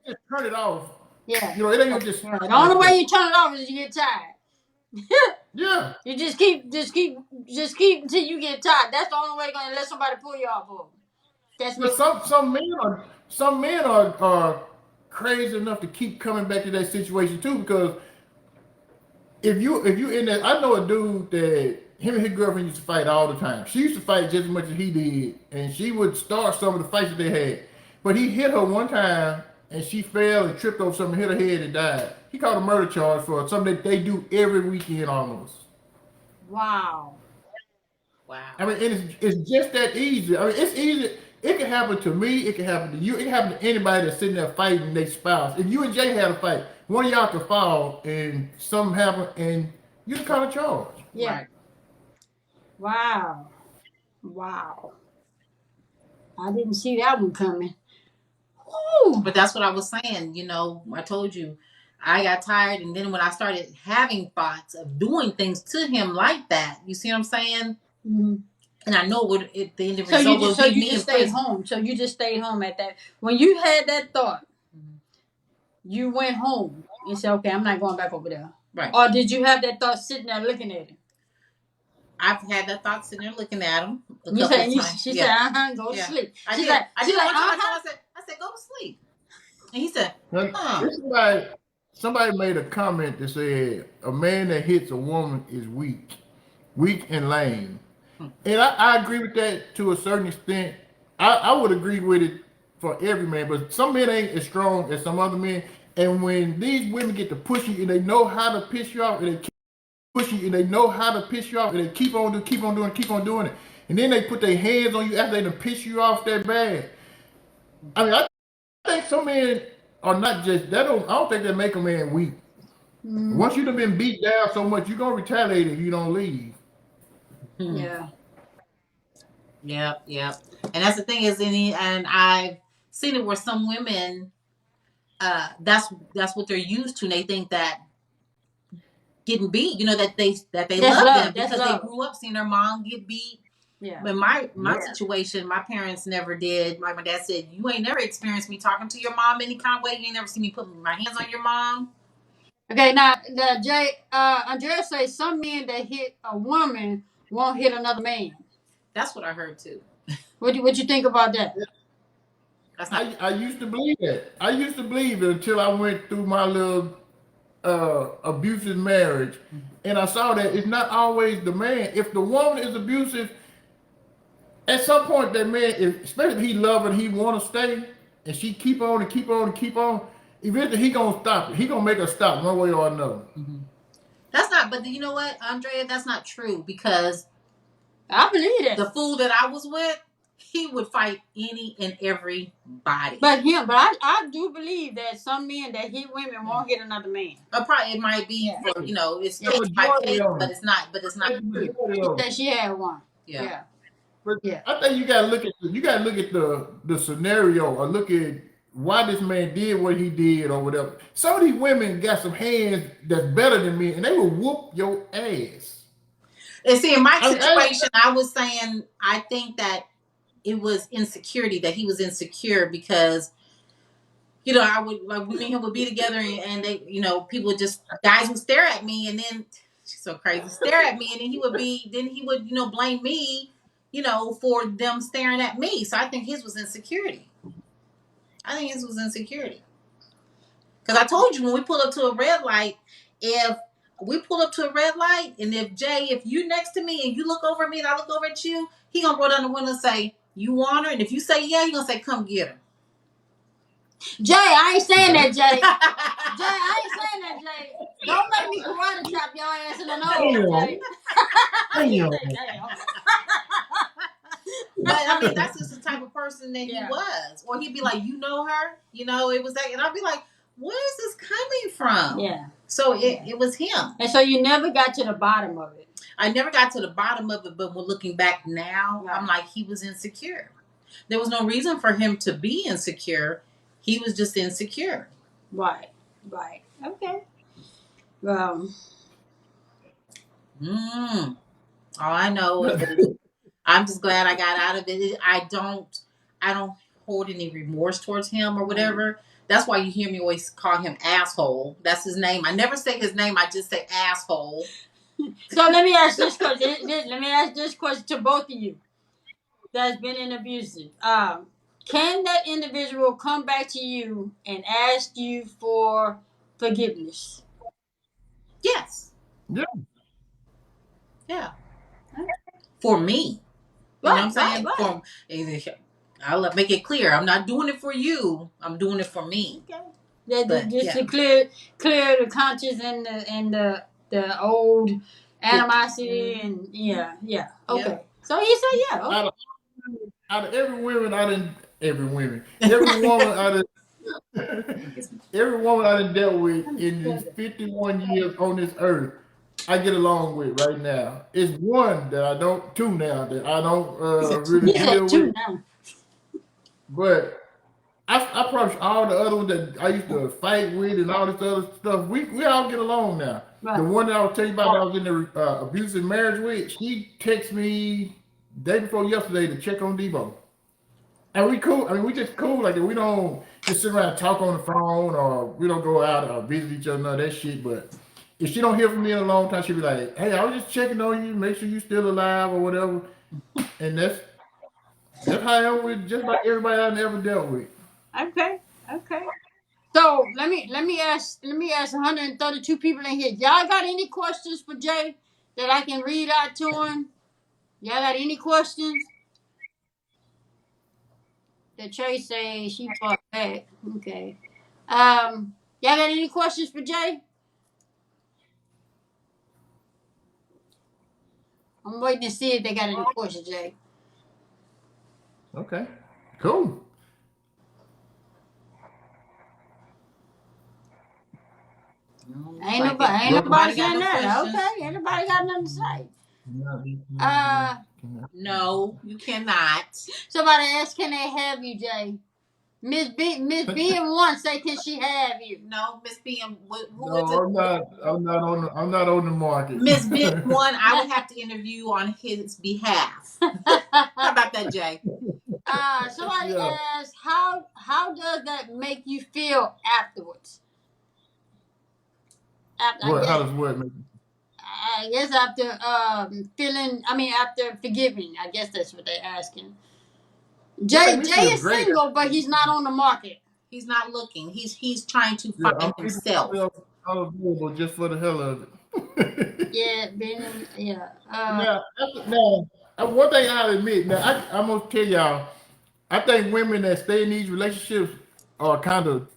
just turn it off. Yeah. It ain't just Yeah. The only way you turn it off is you get tired. yeah. You just keep until you get tired. That's the only way you're gonna let somebody pull you off of. That's me. But some men are crazy enough to keep coming back to that situation too, because if you in that, I know a dude that him and his girlfriend used to fight all the time. She used to fight just as much as he did, and she would start some of the fights that they had. But he hit her one time, and she fell and tripped over something, hit her head, and died. He caught a murder charge for something that they do every weekend almost. Wow. Wow. I mean, it's just that easy. I mean, it's easy. It can happen to me. It can happen to you. It can happen to anybody that's sitting there fighting their spouse. If you and Jay had a fight, one of y'all could fall and something happen, and you can call a charge. Yeah. Right. Wow. Wow. I didn't see that one coming. Woo. But that's what I was saying. You know, I told you, I got tired, and then when I started having thoughts of doing things to him like that, you see what I'm saying? Mhm. And I know what the end So result you would just be me in stayed prison. home. So you just stayed home at that. When you had that thought, you went home and said, "Okay, I'm not going back over there." Right. Or did you have that thought sitting there looking at him? I've had that thought sitting there looking at him a You couple said, of times. she said, go to Yeah. sleep. I She's did. like, I she's did like, one time. I said, go to sleep. And he said, huh. Somebody made a comment that said a man that hits a woman is weak and lame. And I agree with that to a certain extent. I would agree with it for every man, but some men ain't as strong as some other men. And when these women get to push you and they know how to piss you off, and they keep pushing you and they know how to piss you off, and they keep on doing it. And then they put their hands on you after they done piss you off that bad. I mean, I think some men are not just that. I don't think that make a man weak. Once you've been beat down so much, you're gonna retaliate if you don't leave. yeah. Yep. And that's the thing is, and I've seen it where some women, that's what they're used to, and they think that getting beat, you know, that they That's love love. them That's because love. they grew up seeing their mom get beat. Yeah. But my situation, my parents never did. Like my dad said, you ain't never experienced me talking to your mom any kind of way. You ain't never seen me put my hands on your mom. Okay, now Jay, Andrea says some men that hit a woman won't hit another man. That's what I heard too. What you think about that? That's not. I used to believe that. I used to believe it until I went through my little abusive marriage, and I saw that it's not always the man. If the woman is abusive, at some point that man, especially if he love her and he want to stay, and she keep on and keep on and keep on, eventually he gonna stop it. He gonna make her stop one way or another. Mm-hmm. That's not. But you know what, Andrea? That's not true because I believe that. The fool that I was with, he would fight any and everybody. But I do believe that some men that hit women won't hit another man. Probably it might be, for, you know, it's still by case, but it's not. But it's not true. She said she had one. Yeah. But I think you gotta look at the scenario, or look at why this man did what he did or whatever. Some of these women got some hands that's better than me, and they will whoop your ass. And see, in my situation, I was saying I think that it was insecurity, that he was insecure because, you know, I would, like, me and him would be together, and they, you know, people would just, guys would stare at me, and then she's so crazy, stare at me, and then he would, you know, blame me, you know, for them staring at me. So I think his was insecurity. Because I told you, when we pull up to a red light, if we pull up to a red light, and if you next to me and you look over at me and I look over at you, he gonna roll down the window and say, you want her? And if you say yeah, he gonna say, come get her. Jay, I ain't saying that, Jay. Jay, I ain't saying that, Jay. Don't make me karate chop your ass in the nose, Jay. But I mean, that's just the type of person that he was. Or he'd be like, you know her? You know, it was that. And I'd be like, where is this coming from? Yeah. So it was him. And so you never got to the bottom of it. I never got to the bottom of it, but when looking back now, I'm like, he was insecure. There was no reason for him to be insecure. He was just insecure. Right. Okay. All I know is I'm just glad I got out of it. I don't hold any remorse towards him or whatever. That's why you hear me always call him asshole. That's his name. I never say his name. I just say asshole. So let me ask this question. Let me ask this question to both of you that's been in abusive. Can that individual come back to you and ask you for forgiveness? Yes. Yeah. Yeah. For me. You know what I'm saying? I'll make it clear. I'm not doing it for you. I'm doing it for me. Okay. But To clear the conscience and the old animosity and yeah. Okay. Yep. So he said yeah. Okay. Out of every woman, every woman every woman I done dealt with in these 51 years on this earth, I get along with right now. It's one that I don't, two now that I don't really He said deal two with, now. but I promise all the other ones that I used to fight with and all this other stuff, we all get along now. The Right. one that I was telling you about that I was in the abusive marriage with, she texted me day before yesterday to check on Debo. And we cool. I mean, we just cool like that. We don't just sit around and talk on the phone or we don't go out or visit each other, none of that shit. But if she don't hear from me in a long time, she'll be like, hey, I was just checking on you, make sure you still alive or whatever. And that's how I am with just like everybody I ever dealt with. Okay. Okay. So let me ask 132 people in here. Y'all got any questions for Jay that I can read out to him? Y'all got any questions? That Trey say she fought back. Okay. Y'all got any questions for Jay? I'm waiting to see if they got any questions, Jay. Okay. Cool. Ain't Well, nobody Nobody got saying no that. questions. Okay, ain't nobody got nothing to say. Uh, No, you cannot. somebody asked, can they have you, Jay? Miss B and one say, can she have you? No, Miss B, who is no, it? I'm not on the market. Miss B one. I would have to interview on his behalf. How about that, Jay? Somebody Yeah. asked, how does that make you feel afterwards? After, What? How does what make? I guess after after forgiving. I guess that's what they're asking. It make me Jay feel is great. single, but he's not on the market. He's not looking. He's trying to Yeah, I'm find keeping himself. myself unavailable just for the hell of it. Yeah, yeah. Now, one thing I'll admit, now I'm gonna tell y'all, I think women that stay in these relationships are kind of,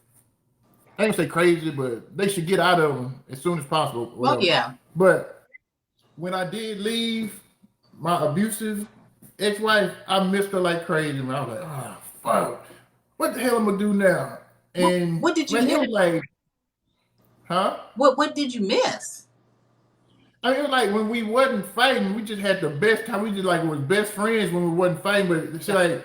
I ain't gonna say crazy, but they should get out of them as soon as possible, Oh whatever. yeah. But when I did leave my abusive ex-wife, I missed her like crazy. Man. I was like, oh fuck, what the hell am I gonna do now? And What did you man, it miss? was like, huh? What did you miss? I mean, it was like when we wasn't fighting, we just had the best time. We just like was best friends when we wasn't fighting. But it's like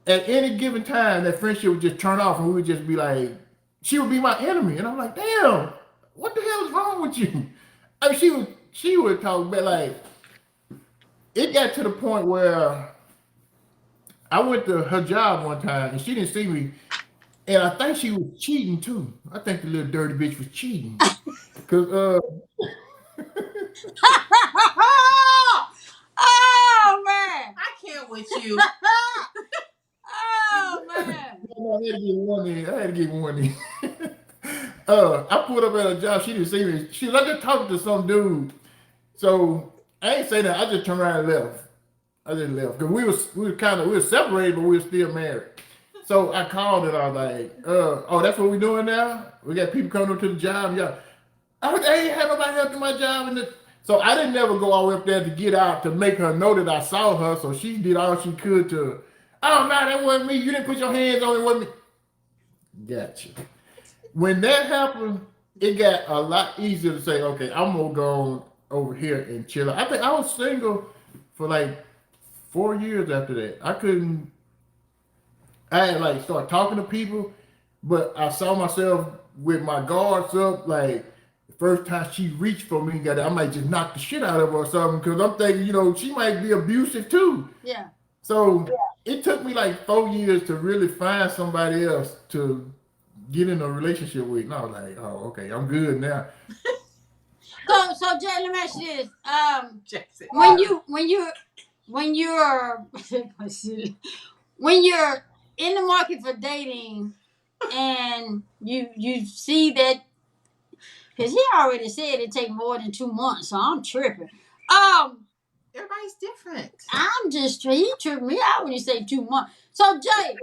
at any given time, that friendship would just turn off, and we would just be like, she would be my enemy, and I'm like, damn, what the hell is wrong with you? I mean, she would talk, but like it got to the point where I went to her job one time, and she didn't see me, and I think she was cheating too. I think the little dirty bitch was cheating, cause Oh man! I can't with you. Oh man! I had to get one in. I had to get one in. I pulled up at her job. She didn't see me. She was like just talking to some dude. So I ain't say that. I just turned around and left. I just left because we were separated, but we were still married. So I called it. I was like, oh, that's what we doing now. We got people coming up to the job. Yeah, I ain't had nobody else do my job. So I didn't never go all the way up there to get out to make her know that I saw her. So she did all she could to. Oh no, that wasn't me. You didn't put your hands on it. Wasn't me. Gotcha. When that happened, it got a lot easier to say, okay, I'm gonna go over here and chill. I think I was single for like 4 years after that. I had like start talking to people, but I saw myself with my guards up. Like the first time she reached for me, I might just knock the shit out of her or something because I'm thinking, she might be abusive too. Yeah. So it took me like 4 years to really find somebody else to get in a relationship with. And I was like, oh, okay, I'm good now. So Jay, let me ask you this. Jackson. When you're when you're in the market for dating and you see that Because he already said it take more than 2 months, so I'm tripping. Everybody's different. He tripped me out when he said 2 months. So Jay,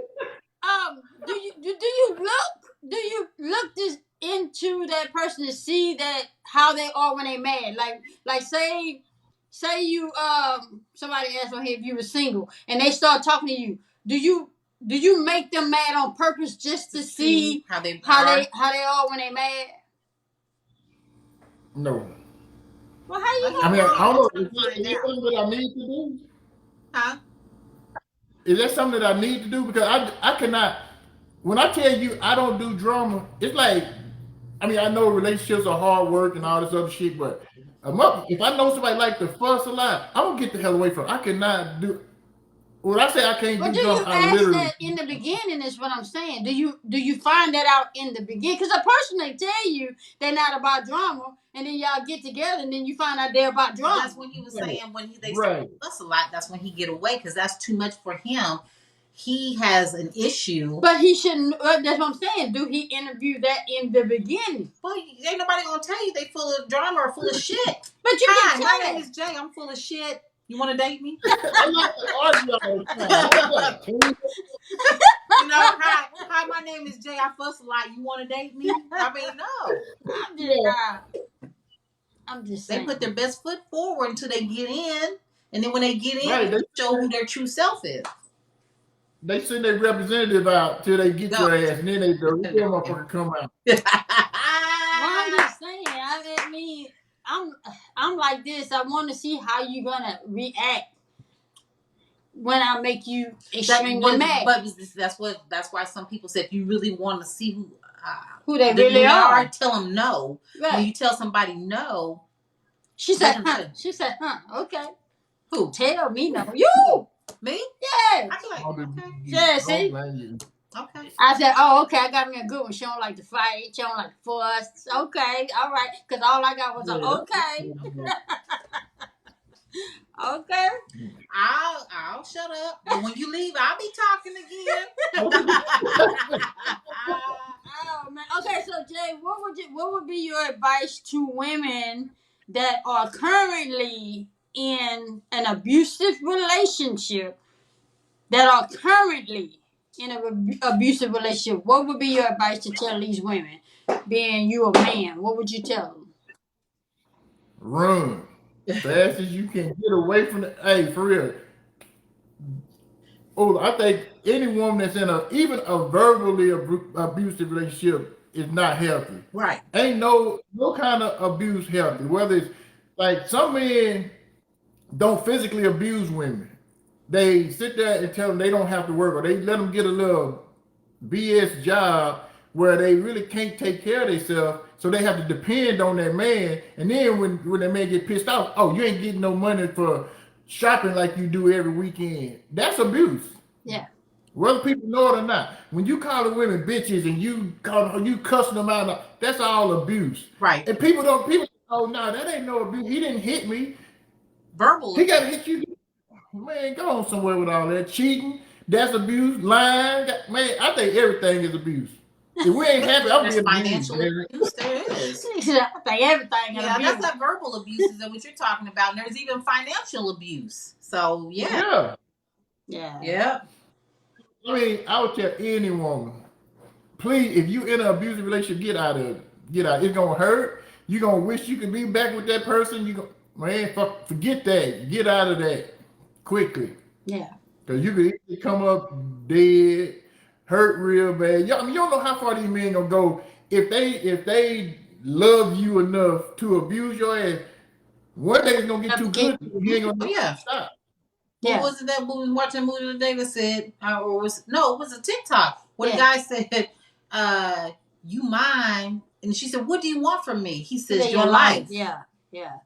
do you look this into that person to see that how they are when they mad? Like say you somebody asked me if you were single and they start talking to you. Do you make them mad on purpose just to see how they are when they mad? No. Well, how you? I don't know. Is Find that something that I need to do? Huh? Is that something that I need to do? Because I cannot. When I tell you I don't do drama, it's like, I mean, I know relationships are hard work and all this other shit, but if I know somebody like to fuss a lot, I'm gonna get the hell away from it. I cannot do. When I say I can't But do do you drama, I ask literally. that in the beginning? Is what I'm saying. Do you find that out in the beginning? Because a person they tell you they're not about drama, and then y'all get together, and then you find out they're about drama. That's when he was saying they Right. fuss a lot. That's when he get away because that's too much for him. He has an issue. But he shouldn't. That's what I'm saying. Do he interview that in the beginning? Well, ain't nobody gonna tell you they full of drama or full of shit. But you Hi, can tell my that. name is Jay. I'm full of shit. You want to date me? I'm not gonna argue all the time. You know, hi, my name is Jay. I fuss a lot. You want to date me? I mean, no. I'm just saying. They put their best foot forward until they get in, and then when they get in, Right, they show who their true self is. They send their representative out till they get your ass, and then they go, "This motherfucker come out." Well, I'm just saying. I mean, I'm like this. I want to see how you gonna react when I make you extremely mad. But that's why some people say if you really want to see who they really are, tell them no. Right. When you tell somebody no, she said, okay. Who? Tell me no. You. Me? Yeah. I feel like, okay. Yeah, see? Okay. I said, oh, okay, I got me a good one. She don't like to fight. She don't like to fuss. Okay, all right. Because all I got was an okay. Okay. I'll shut up. But when you leave, I'll be talking again. Oh man. Okay, so Jay, what would be your advice to women that are currently in an abusive relationship? What would be your advice to tell these women? Being you a man, what would you tell them? Run fast as you can. Get away from the. Hey, for real. Oh, I think any woman that's in even a verbally abusive relationship is not healthy. Right. Ain't no kind of abuse healthy. Whether it's like some men don't physically abuse women. They sit there and tell them they don't have to work, or they let them get a little BS job where they really can't take care of themselves, so they have to depend on their man. And then when their man get pissed off, oh, you ain't getting no money for shopping like you do every weekend. That's abuse. Yeah. Whether people know it or not. When you call the women bitches and you cussing them out, that's all abuse. Right. And people, oh no, that ain't no abuse. He didn't hit me. Verbal. He gotta hit you. Man, go on somewhere with all that. Cheating, that's abuse. Lying, man, I think everything is abuse. If we ain't happy, I'm being financial abuse. There is. I think everything is abuse. That's that verbal abuse is what you're talking about. And there's even financial abuse. So yeah. Yeah. I mean, I would tell any woman, please, if you in an abusive relationship, get out of it. Get out. It's gonna hurt. You're gonna wish you could be back with that person. Forget that. Get out of that quickly. Yeah. Because you could either come up dead, hurt real bad. You don't know how far these men gonna go if they love you enough to abuse your ass. One day it's gonna get too good. You ain't gonna stop. Yeah. What was it that we was watching a movie today that said, it was a TikTok where the guy said, you mine, and she said, what do you want from me? He says, your life. Yeah.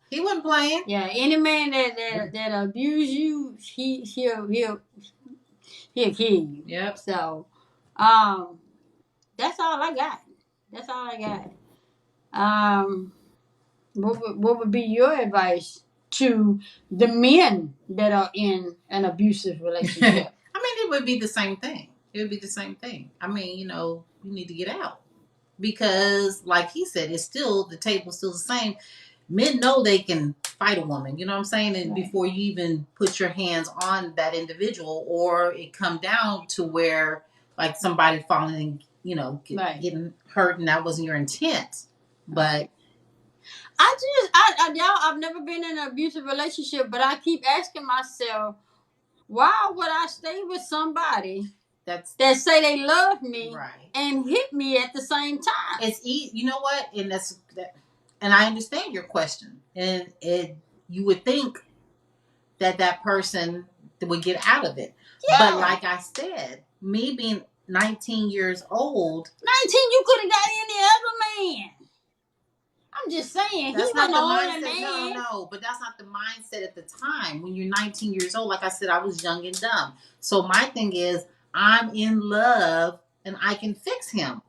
He wasn't playing. Yeah, any man that abuse you, he'll kill you. Yep. So, that's all I got. What would be your advice to the men that are in an abusive relationship? I mean, it would be the same thing. I mean, you need to get out. because, like he said, it's still the table's still the same. Men know they can fight a woman, you know what I'm saying? And before you even put your hands on that individual, or it come down to where like somebody falling, getting hurt, and that wasn't your intent. But I've never been in an abusive relationship, but I keep asking myself, why would I stay with somebody that say they love me and hit me at the same time? It's you know what, and I understand your question, and you would think that person would get out of it, but like I said, me being 19 years old, 19, you could have got any other man. I'm just saying, that's he not wasn't the the only mindset. man. No, but that's not the mindset at the time. When you're 19 years old, like I said, I was young and dumb. So my thing is, I'm in love and I can fix him.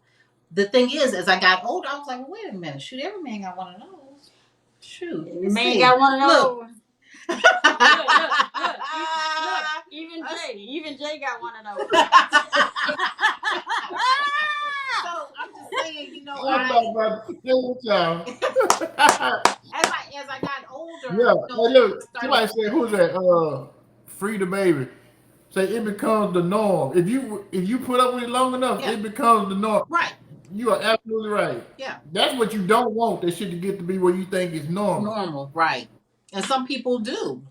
The thing is, as I got older, I was like, well, wait a minute. Shoot, every man got one of those. Shoot. The man got one of those. Look. Even Jay got one of those. So I'm just saying, as I got older, look, somebody said, who's that? Free the baby. Say it becomes the norm. If you put up with it long enough, it becomes the norm. Right. You are absolutely right. Yeah. That's what you don't want. That shit to get to be where you think is normal. Normal, right. And some people do.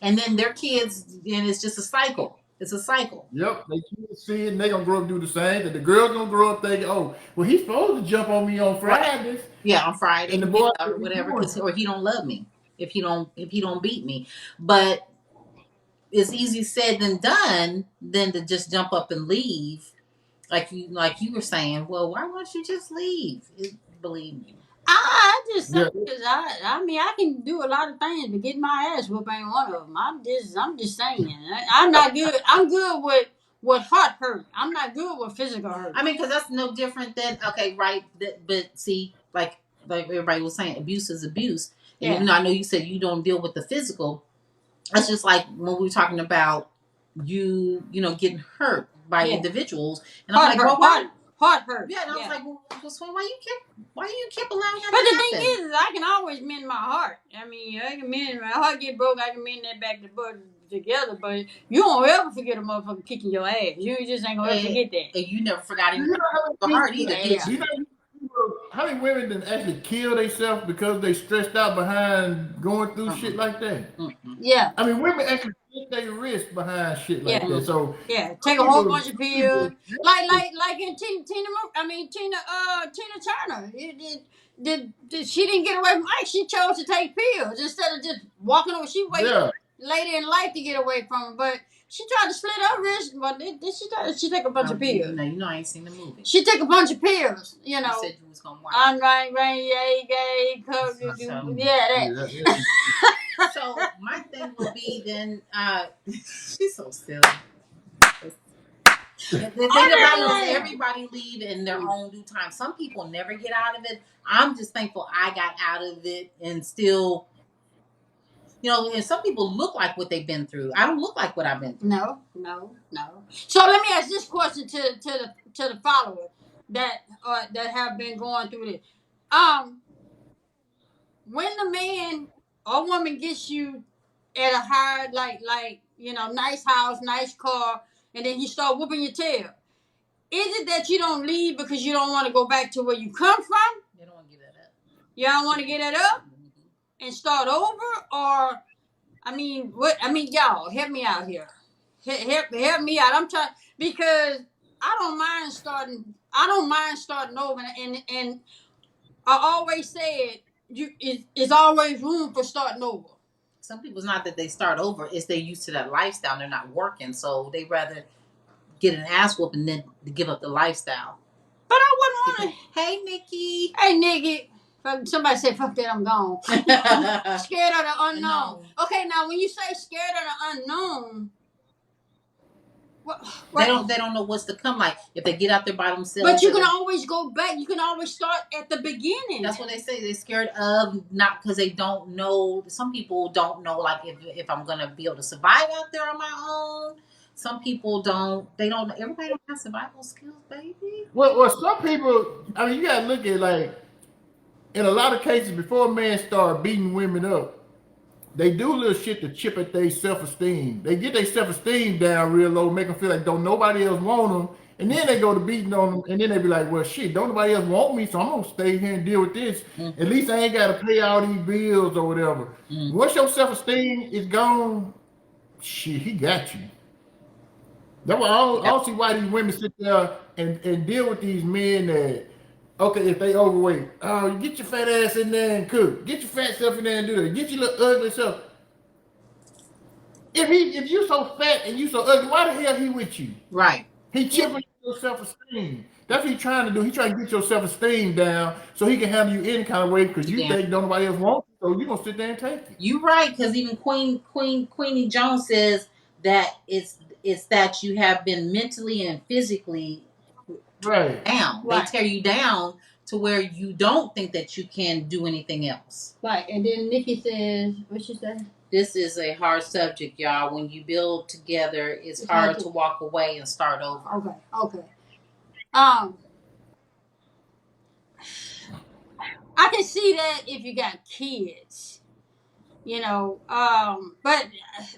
And then their kids, and it's just a cycle. It's a cycle. Yep. They keep seeing it, and they gonna grow up and do the same. And the girl's gonna grow up thinking, oh, well, he's supposed to jump on me on Fridays. Right. Yeah, on Friday. And the boy or whatever, or he don't love me. If he don't beat me. But it's easy said than done than to just jump up and leave. Like you were saying, well, why don't you just leave? Believe me. I just say because I can do a lot of things, but getting my ass whooped ain't one of them. I'm just saying. I'm not good. I'm good with heart hurt. I'm not good with physical hurt. I mean, because that's no different than right. But see, like everybody was saying, abuse is abuse. And even though I know you said you don't deal with the physical, that's just like when we were talking about you getting hurt by individuals, and heart I'm like, well, heart hurt. Yeah, and I was like, well, so why you keep allowing that but to the happen? thing is, I can always mend my heart. I mean, I can mend my heart get broke. I can mend that back together. But you don't ever forget a motherfucker kicking your ass. You just ain't gonna ever forget that. And you never forgot him the heart either. You know how many women done actually kill themselves because they stressed out behind going through shit like that? Yeah. I mean, women actually take their risk behind shit like that. So take a whole bunch of pills, like in Tina Turner. She didn't get away from Mike. She chose to take pills instead of just walking over. She waited later in life to get away from him, but she tried to slit her wrist. But she take a bunch of pills. I ain't seen the movie. She took a bunch of pills. You said you was gonna watch. I'm right, yay, that. So my thing would be then, she's so silly. The thing about it is everybody leave in their own due time. Some people never get out of it. I'm just thankful I got out of it and still, and some people look like what they've been through. I don't look like what I've been through. No. So let me ask this question to the followers that have been going through this. When the man or woman gets you at a high, nice house, nice car, and then he start whooping your tail, is it that you don't leave because you don't want to go back to where you come from? You don't want to give that up. You don't want to get that up and start over? Or, y'all, help me out here. Help me out. I'm trying, because I don't mind starting over, and I always said it's always room for starting over. Some people's not that they start over, it's they're used to that lifestyle and they're not working, so they rather get an ass whooping than to give up the lifestyle. But I wouldn't want to. Hey, Nikki. Hey, Nikki. Somebody said, fuck that, I'm gone. Scared of the unknown. No. Okay, now when you say scared of the unknown, they don't know what's to come. Like if they get out there by themselves. But you can always go back. You can always start at the beginning. That's what they say. They're scared of, not because they don't know. Some people don't know, like if I'm gonna be able to survive out there on my own. some people don't. Everybody don't have survival skills, baby. Well, some people. I mean, you gotta look at like in a lot of cases before men start beating women up, they do little shit to chip at their self-esteem. They get their self-esteem down real low, make them feel like don't nobody else want them, and then they go to beating on them, and then they be like, well, shit, don't nobody else want me, so I'm gonna stay here and deal with this. At least I ain't gotta pay all these bills or whatever. Once your self-esteem is gone, shit, he got you. That's why I don't see why these women sit there and deal with these men that, okay, if they overweight, oh, you get your fat ass in there and cook. Get your fat self in there and do that. Get your little ugly self. If you so fat and you so ugly, why the hell he with you? Right. He chipping your self-esteem. That's what he's trying to do. He's trying to get your self-esteem down so he can handle you any kind of way because you think nobody else wants you, so you're going to sit there and take it. You're right, because even Queenie Jones says that it's that you have been mentally and physically right down. Right. They tear you down to where you don't think that you can do anything else. Right. And then Nikki says, what she said? This is a hard subject, y'all. When you build together, it's hard to walk away and start over. Okay. I can see that if you got kids, but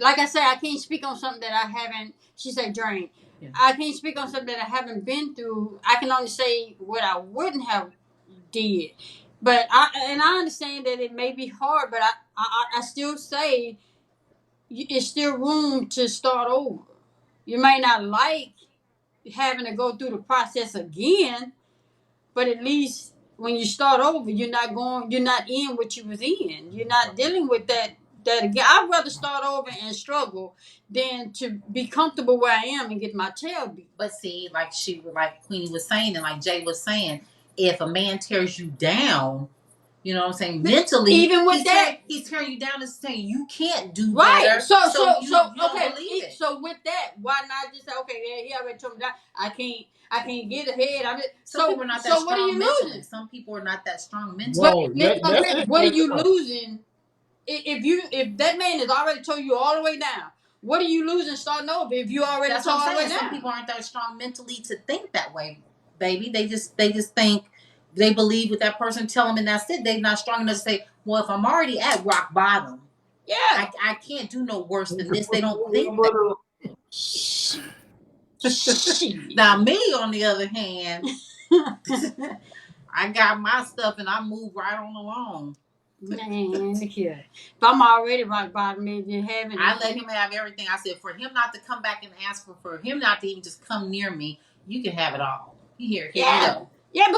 like I said, I can't speak on something that I haven't. She said drain. Yeah. I can't speak on something that I haven't been through. I can only say what I wouldn't have did. But I understand that it may be hard, but I still say it's still room to start over. You may not like having to go through the process again, but at least when you start over, you're not in what you was in. You're not dealing with that again. I'd rather start over and struggle than to be comfortable where I am and get my tail beat. But see, like Queenie was saying, and like Jay was saying, if a man tears you down, you know what I'm saying, mentally, even with he's tearing you down and saying you can't do right. better. So okay. So with that, why not just say, okay, yeah, he already told me that I can't get ahead. Some people are not that strong. What are you losing? Some people are not that strong mentally. What are you losing? If that man has already told you all the way down, what are you losing starting over if you already told all the way down? Some people aren't that strong mentally to think that way, baby. They just think. They believe what that person tell them, and that's it. They're not strong enough to say, well, if I'm already at rock bottom, I can't do no worse than this. They don't think that. Now, me, on the other hand, I got my stuff, and I move right on along. Man, look here. If I'm already rock bottom, maybe having I let him have everything. I said, for him not to come back and ask for him not to even just come near me, you can have it all. Here you go. Yeah,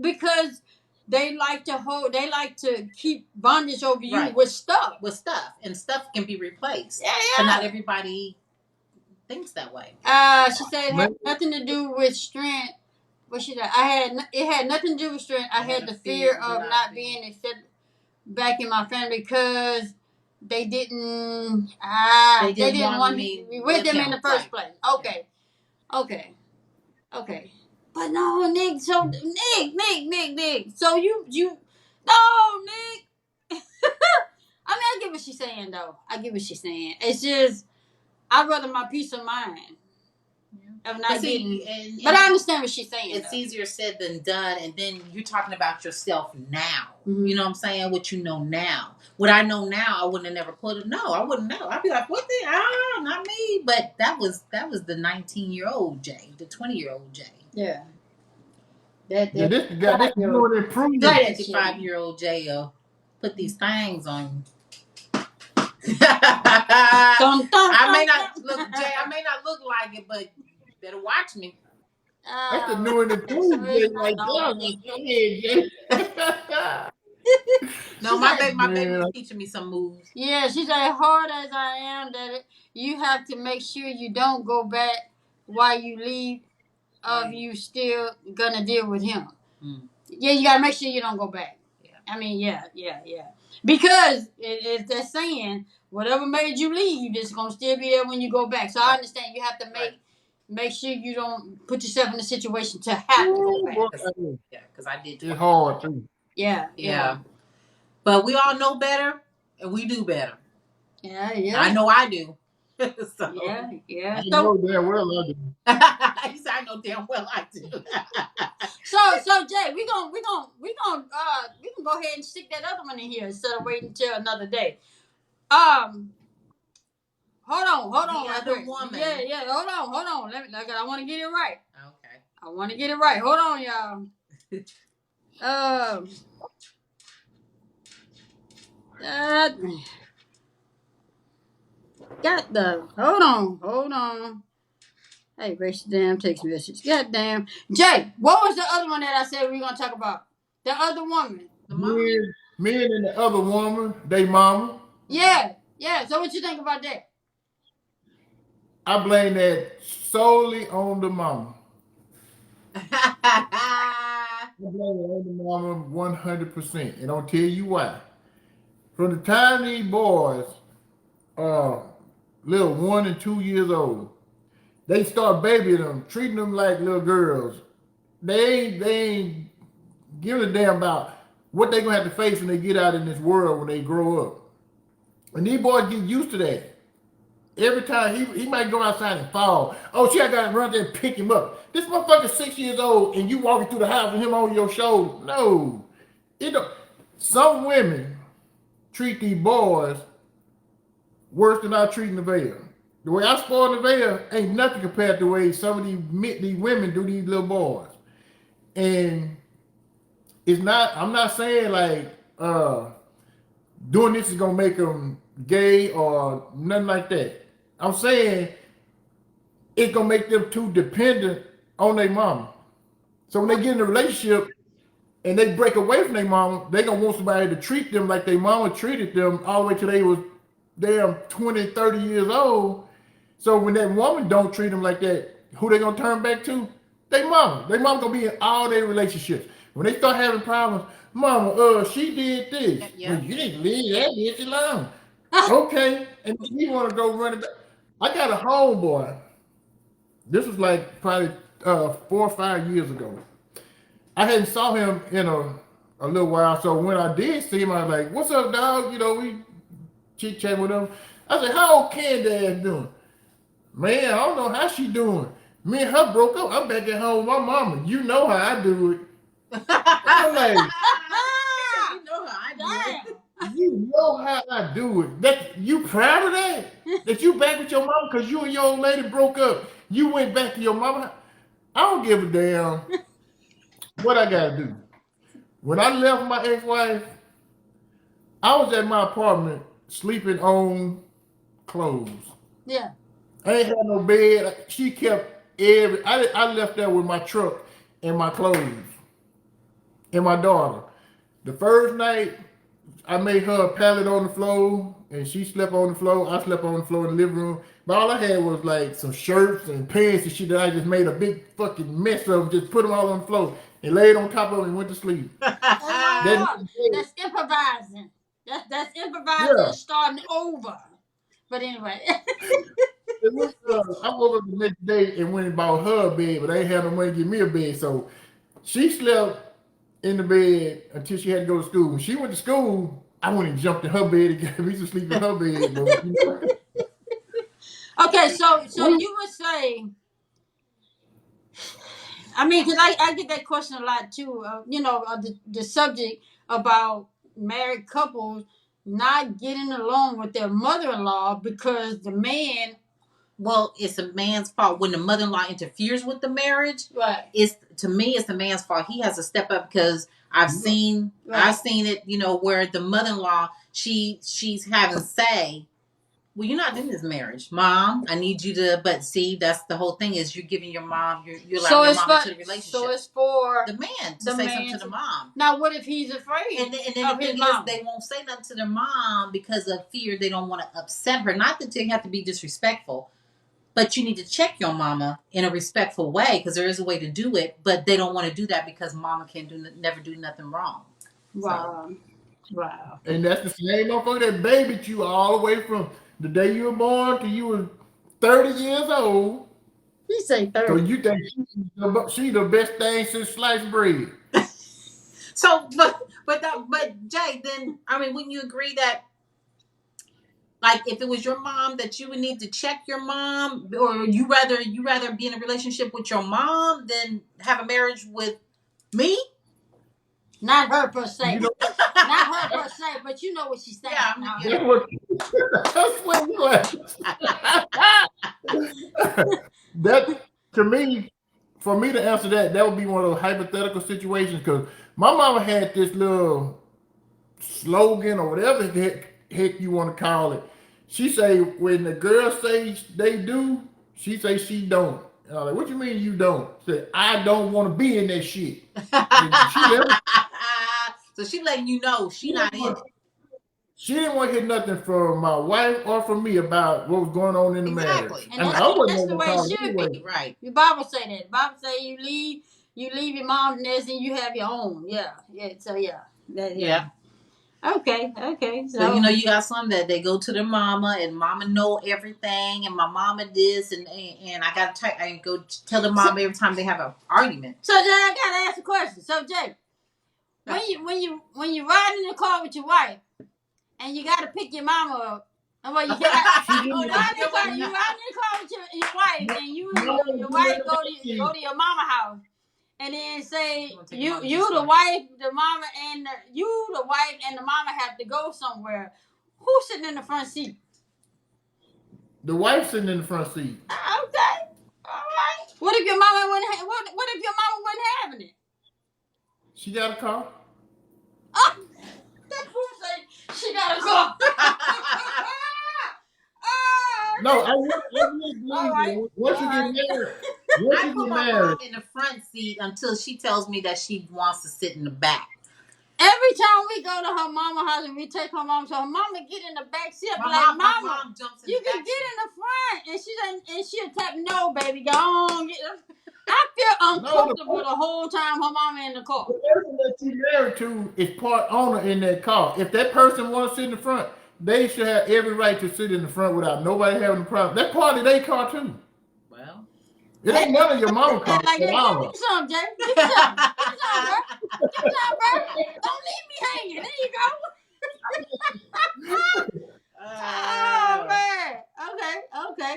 because they like to keep bondage over you with stuff. And stuff can be replaced. Yeah. But not everybody thinks that way. She said it had nothing to do with strength. What she said? It had nothing to do with strength. I had the fear of not being accepted back in my family because they didn't want me with them in the first place. Okay. But no, Nick. So Nick. So you no, Nick. I mean, I get what she's saying, though. It's just I'd rather my peace of mind of not getting. But I understand what she's saying. It's easier said than done, and then you're talking about yourself now. Mm-hmm. You know what I'm saying? What you know now. What I know now, I wouldn't have never put it. No, I wouldn't know. I'd be like, what the? Not me. But that was the 19-year-old Jay, the 20-year-old Jay. Yeah. This doing improvement. 55-year-old Jay put these things on. I may not look like it, but you better watch me. That's the new and improved Jay right there. No, my baby was teaching me some moves. Yeah, she said, hard as I am, that you have to make sure you don't go back while you leave. You still gonna deal with him. Mm. Yeah, you gotta make sure you don't go back. Yeah. I mean, yeah. Because it's that saying, whatever made you leave is gonna still be there when you go back. So I understand you have to make sure you don't put yourself in a situation to have to go back. Yeah, because I did. It's hard too. Yeah. But we all know better, and we do better. Yeah. I know I do. So, yeah. I know damn well I do. He said, I know damn well I do. So Jay, we can go ahead and stick that other one in here instead of waiting until another day. Hold on, The right other quick. woman. Yeah. Hold on. I want to get it right. Okay. I want to get it right. Hold on, y'all. Got the hold on. Hey, race the damn text message. God damn. Jay, what was the other one that I said we were gonna talk about? The other woman. The mom. Men and the other woman, they mama. Yeah. So what you think about that? I blame that solely on the mama. I blame it on the mama 100%. And I'll tell you why. From the time these boys are little 1 and 2 years old, they start babying them, treating them like little girls. They ain't giving a damn about what they gonna have to face when they get out in this world when they grow up. And these boys get used to that. Every time he might go outside and fall. Oh, shit, I gotta run there and pick him up. This motherfucker's 6 years old and you walking through the house with him on your shoulder. No. It don't. Some women treat these boys worse than I treat Nevaeh. The way I spoil Nevaeh ain't nothing compared to the way some of these women do these little boys. And it's not, I'm not saying like doing this is gonna make them gay or nothing like that. I'm saying it's gonna make them too dependent on their mama. So when they get in a relationship and they break away from their mama, they gonna want somebody to treat them like their mama treated them all the way till they was damn 20, 30 years old. So when that woman don't treat them like that, who they gonna turn back to? They mama. They mama gonna be in all their relationships. When they start having problems, mama, she did this. Yeah. Well, you didn't leave that bitch alone. Okay. And he wanna go run it back. I got a homeboy. This was like probably 4 or 5 years ago. I hadn't saw him in a little while. So when I did see him, I was like, what's up, dog? You know, we chit chat with him. I said, how old Candy ass doing? Man, I don't know how she doing. Me and her broke up. I'm back at home with my mama. You know how I do it. I'm like, You know how I do it. you know how I do it. That you proud of that? That you back with your mama because you and your old lady broke up. You went back to your mama. I don't give a damn what I gotta do. When I left my ex-wife, I was at my apartment sleeping on clothes. Yeah. I ain't had no bed. She kept I left there with my truck and my clothes and my daughter. The first night, I made her a pallet on the floor, and she slept on the floor. I slept on the floor in the living room. But all I had was like some shirts and pants and shit that I just made a big fucking mess of. Just put them all on the floor and laid on top of them and went to sleep. That's improvising. That's improvising and starting over. But anyway. I woke up the next day and went and bought her a bed, but I ain't had no money to give me a bed. So she slept in the bed until she had to go to school. When she went to school, I went and jumped in her bed and got me to sleep in her bed. But, you know. Okay, so you would say, I mean, because I get that question a lot too. The subject about married couples not getting along with their mother-in-law because the man. Well, it's a man's fault when the mother-in-law interferes with the marriage. Right. It's to me, it's the man's fault. He has to step up because I've seen it. You know, where the mother-in-law she's having say. Well, you're not in this marriage, Mom. I need you to. But see, that's the whole thing is you're giving your mom, you're allowing your mom into the relationship. So it's for the man to say something to the mom. Now, what if he's afraid? And then the thing is, they won't say nothing to their mom because of fear. They don't want to upset her. Not that they have to be disrespectful, but you need to check your mama in a respectful way because there is a way to do it. But they don't want to do that because mama never do nothing wrong. Wow. So. Wow. And that's the same motherfucker that babied you all the way from the day you were born till you were 30 years old. He say 30. So you think she the best thing since sliced bread. So, but Jay, then, I mean, wouldn't you agree that Like if it was your mom that you would need to check your mom, or you rather be in a relationship with your mom than have a marriage with me? Not her per se. You know, Not her per se, but you know what she's saying. Yeah, No. that's what that's what you at. That to me, for me to answer that, that would be one of those hypothetical situations because my mama had this little slogan or whatever the heck you want to call it. She say when the girl say they do, she say she don't. And I'm like, what you mean you don't? Say I don't want to be in that shit. And she never. So she letting you know she not in it. She didn't want to hear nothing from my wife or from me about what was going on in the marriage. Exactly. And I mean, that's, I wasn't that's the gonna way call it it should anyway. be. Right. The Bible say that. The Bible say you leave your mom's nest and you have your own. Yeah. Yeah. So yeah. Yeah. Okay. So you know you got some that they go to their mama and mama know everything and my mama this and I gotta I go tell the mom every time they have an argument. So Jay, I gotta ask a question. So Jay, when you ride in the car with your wife and you gotta pick your mama up. Well, you got you ride in the car with your wife and your wife go to your mama house. And then say you the wife, the mama, and the wife and the mama have to go somewhere. Who's sitting in the front seat? The wife sitting in the front seat. Okay, all right. What if your mama wasn't? What if your mama wasn't having it? She got a car. Oh, that fool say she got a car. No, I really believe once you get married. I put my mom in the front seat until she tells me that she wants to sit in the back. Every time we go to her mama house and we take her mom, so her mama get in the back seat, my like, mom jumps in you the can back get seat. in the front, and she'll tap, no, baby, go on. I feel uncomfortable the whole time her mama in the car. The person that you married to is part owner in that car. If that person wants to sit in the front, they should have every right to sit in the front without nobody having a problem. That's part of their car too. Well, it ain't none of your mama's car. Like, give me some, Jay. Give me some. Give me some, bro. Give me some, bro. Don't leave me hanging. There you go. Oh man. Okay.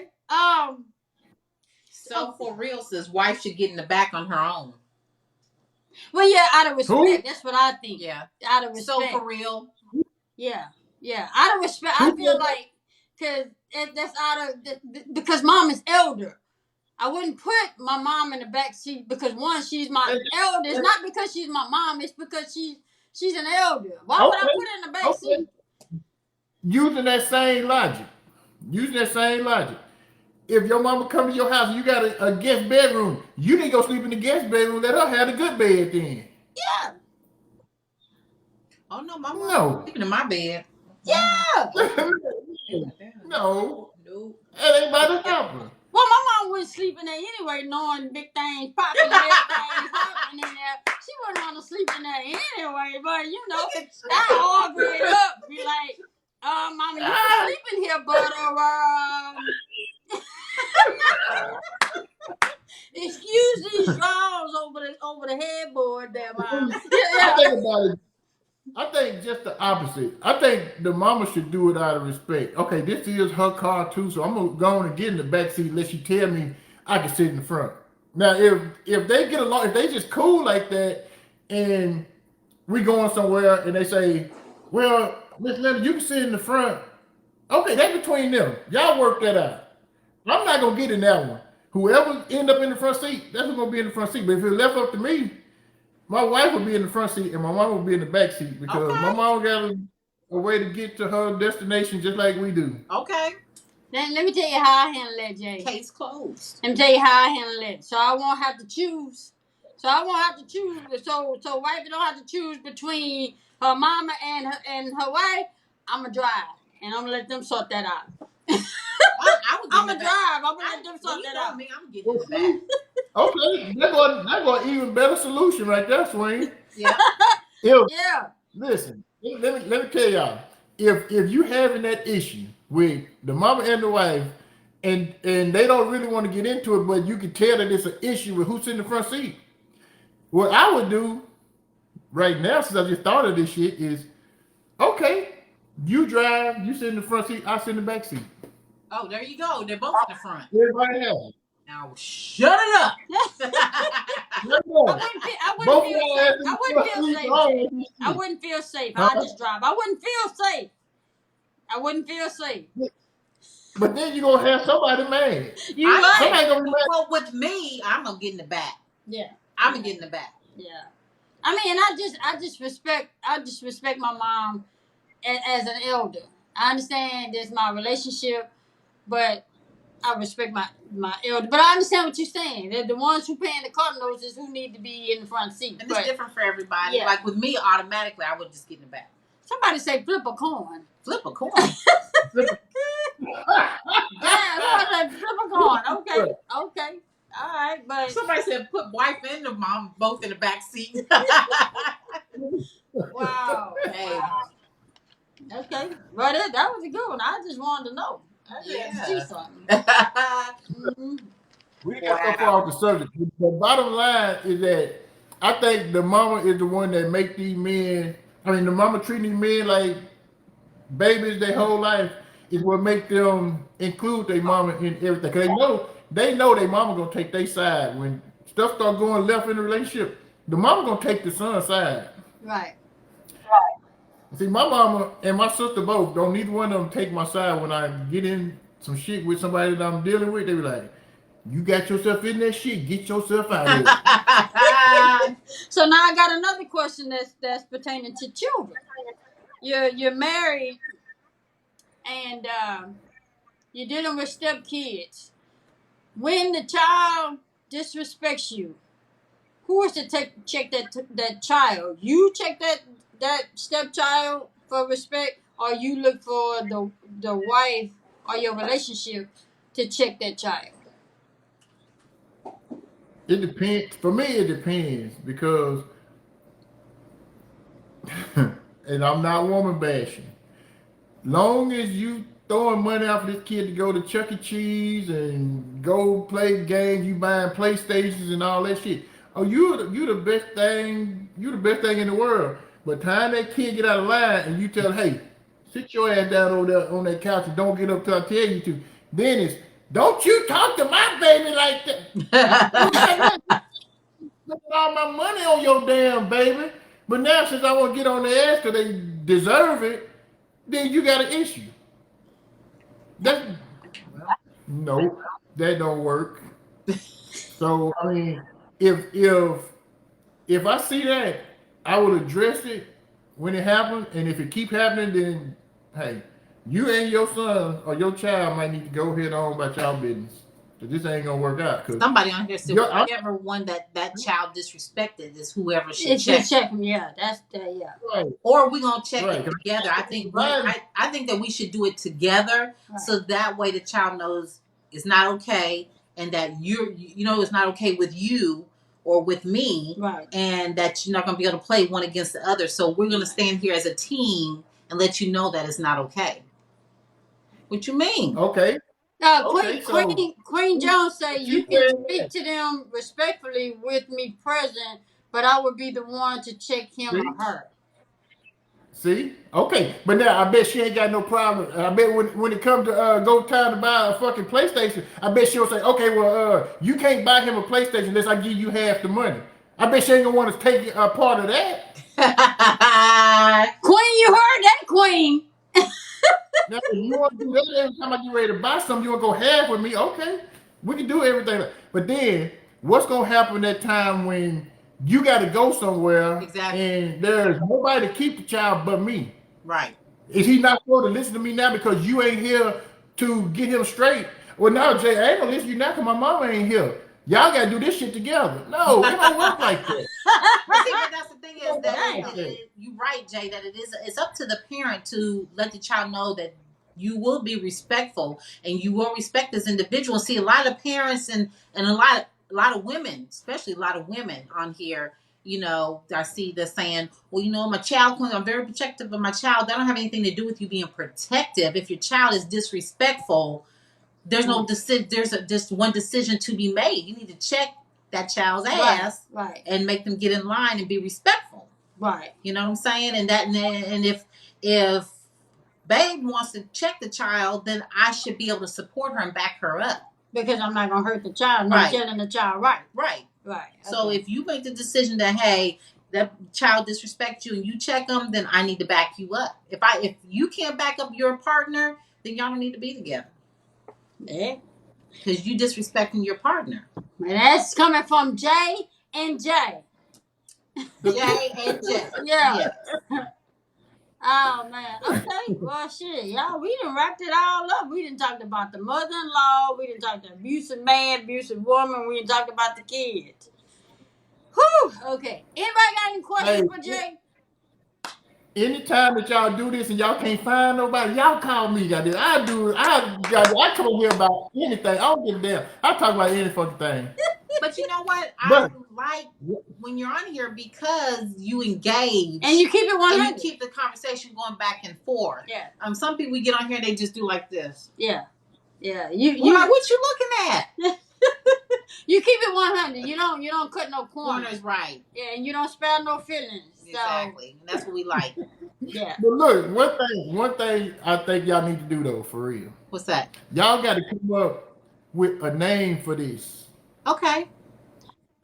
So for real, sis, wife should get in the back on her own. Well, yeah, out of respect. Who? That's what I think. Yeah. Out of respect. So for real. Yeah. Out of respect, I feel like that's out of because mom is elder. I wouldn't put my mom in the back seat because one, she's my elder. It's not because she's my mom. It's because she's an elder. Why would I put her in the back seat? Using that same logic. If your mama come to your house and you got a guest bedroom, you didn't go sleep in the guest bedroom. Let her have a good bed then. Yeah. Oh no, my mom sleeping in my bed. Yeah. No. That ain't about to happen. Well, my mom wasn't sleeping there anyway, knowing big things popping and everything happening in there. She wasn't want to sleep in there anyway, but you know, I argue it up, be like, mama, you can sleep in here, but excuse these drawers over the headboard there, mom. I think about it. I think just the opposite. I think the mama should do it out of respect. Okay, this is her car too, so I'm gonna go on and get in the back seat unless she tell me I can sit in the front. Now, if they get along, if they just cool like that, and we going somewhere and they say, "Well, Miss Leonard, you can sit in the front." Okay, that's between them. Y'all work that out. I'm not gonna get in that one. Whoever end up in the front seat, that's who's gonna be in the front seat. But if it's left up to me, my wife would be in the front seat and my mom would be in the back seat because my mom got a way to get to her destination just like we do. Okay. Let me tell you how I handle that, Jay. Case closed. Let me tell you how I handle it. So I won't have to choose. So wife don't have to choose between her mama and her wife. I'ma drive and I'm gonna let them sort that out. I'm gonna drive. I'm gonna let them sort that out. I'm getting in the back. Okay, that's got even better solution right there, Swing. Yeah. Listen, let me tell y'all. If you having that issue with the mama and the wife, and they don't really want to get into it, but you can tell that it's an issue with who's in the front seat. What I would do right now, since I just thought of this shit, is okay. You drive, you sit in the front seat, I sit in the back seat. Oh, there you go. They're both in the front. Everybody happy. Now shut it up. I wouldn't feel safe. I wouldn't feel safe. I just drive. I wouldn't feel safe. I wouldn't feel safe. But then you're gonna have somebody mad. Somebody gonna be mad. Well, with me, I'm gonna get in the back. Yeah. I'm gonna get in the back. Yeah. I mean, I just respect my mom as an elder. I understand there's my relationship, but I respect my elder. But I understand what you're saying. They're the ones who paying the car notes who need to be in the front seat. And it's different for everybody. Yeah. Like with me, automatically, I would just get in the back. Somebody say flip a coin. Flip a coin. Yeah, somebody say flip a coin. Okay. Okay. All right, but somebody said put wife and the mom both in the back seat. Wow. Hey. Okay. Well, that was a good one. I just wanted to know. I just had to see something. Mm-hmm. We got so far off the subject. The bottom line is that I think the mama is the one that make these men. I mean, the mama treating these men like babies their whole life is what make them include their mama in everything. Cause they know their mama gonna take their side when stuff start going left in the relationship. The mama gonna take the son's side. Right. See, my mama and my sister both don't neither one of them take my side when I get in some shit with somebody that I'm dealing with. They be like, "You got yourself in that shit. Get yourself out of it." So now I got another question that's pertaining to children. You're married and you're dealing with stepkids. When the child disrespects you, who is to check that child? You check that stepchild for respect, or you look for the wife or your relationship to check that child? It depends. For me, it depends because, and I'm not woman bashing. Long as you throwing money out for this kid to go to Chuck E. Cheese and go play games, you buying PlayStations and all that shit. Oh, you the best thing. You the best thing in the world. But time that kid get out of line and you tell, hey, sit your ass down over there on that couch and don't get up till I tell you to. Then it's, don't you talk to my baby like that. Put all my money on your damn baby. But now since I want to get on their ass because they deserve it, then you got an issue. No, that don't work. So I mean, if I see that, I will address it when it happens, and if it keep happening, then hey, you and your son or your child might need to go ahead on about y'all business. Cause this ain't gonna work out. Cause somebody on here said whoever one that child disrespected is whoever should check. Yeah, that's that. Yeah. Right. Or we gonna check it together. I think I think that we should do it together, so that way the child knows it's not okay, and that you know it's not okay with you or with me, right? And that you're not gonna be able to play one against the other. So we're gonna stand here as a team and let you know that it's not okay. What you mean? Okay. Queen Jones say you can speak to them respectfully with me present, but I would be the one to check him or her. See? Okay. But now I bet she ain't got no problem. I bet when it comes to go time to buy a fucking PlayStation, I bet she'll say, okay, well, you can't buy him a PlayStation unless I give you half the money. I bet she ain't gonna want to take a part of that. Queen, you heard that, Queen. Now, if you want to do that every time I get ready to buy something, you want to go half with me? Okay, we can do everything. But then, what's going to happen that time when you got to go somewhere and there's nobody to keep the child but me? Right. Is he not supposed to listen to me now because you ain't here to get him straight? Well, no, Jay, I ain't going to listen to you now because my mama ain't here. Y'all got to do this shit together. No, it don't work like that. But that's the thing is that you're right, Jay, that it's up to the parent to let the child know that you will be respectful and you will respect this individual. See, a lot of parents and a lot of women, especially a lot of women on here, you know, I see they're saying, well, you know, my child, I'm very protective of my child. That don't have anything to do with you being protective. If your child is disrespectful, there's no decision. There's just one decision to be made. You need to check that child's ass, right, and make them get in line and be respectful, right. You know what I'm saying? And if babe wants to check the child, then I should be able to support her and back her up. Because I'm not gonna hurt the child, not telling the child right. Right. Right. So if you make the decision that, hey, that child disrespects you and you check them, then I need to back you up. If you can't back up your partner, then y'all don't need to be together. Yeah. Because you disrespecting your partner. And that's coming from J and J. J and J. Yeah. Oh man. Okay. Well, shit, y'all. We done wrapped it all up. We done talked about the mother-in-law. We done talked the abusive man, abusive woman. We done talked about the kids. Whew. Okay. Anybody got any questions for Jay? Anytime that y'all do this and y'all can't find nobody, y'all call me. Goddamn. I come here about anything. I don't give a damn. I talk about any fucking thing. But you know what? I like when you're on here because you engage and you keep it 100. And you keep the conversation going back and forth. Yeah. Some people we get on here and they just do like this. Yeah. Yeah. You like, what you looking at? You keep it 100. You don't cut no corners. Right. Yeah, and you don't spare no feelings. Exactly. And that's what we like. Yeah. But look, one thing I think y'all need to do though, for real. What's that? Y'all got to come up with a name for this. Okay.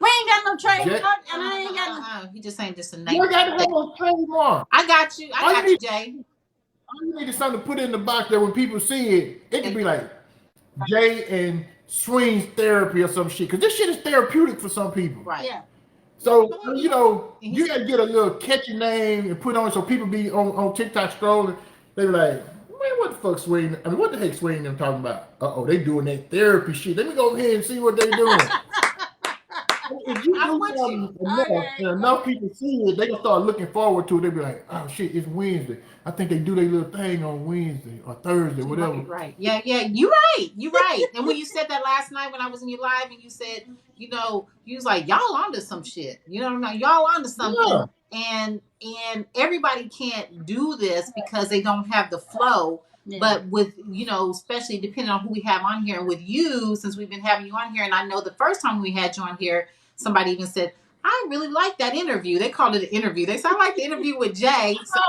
We ain't got no trademark, and I ain't got no. He just ain't just a name. You got to have a trademark. I got you. I got you, Jay. All you need is something to put in the box that when people see it, it can be like Jay and Swings Therapy or some shit. Because this shit is therapeutic for some people. Right. Yeah. So, you got to get a little catchy name and put on it so people be on TikTok scrolling. They be like, man, what the fuck Swing? I mean, what the heck Swing them talking about? Uh-oh, they doing that therapy shit. Let me go over here and see what they doing. If you do something enough, and enough people see it, they gonna start looking forward to it. They be like, "Oh shit, it's Wednesday. I think they do their little thing on Wednesday or Thursday, whatever." Right. Yeah. You right. And when you said that last night when I was in your live, and you said, you was like, y'all onto some shit. You know what I mean? Y'all onto something. Yeah. And everybody can't do this because they don't have the flow. Yeah. But with, especially depending on who we have on here, and with you, since we've been having you on here, and I know the first time we had you on here, somebody even said, I really like that interview. They called it an interview. They said, I like the interview with Jay. So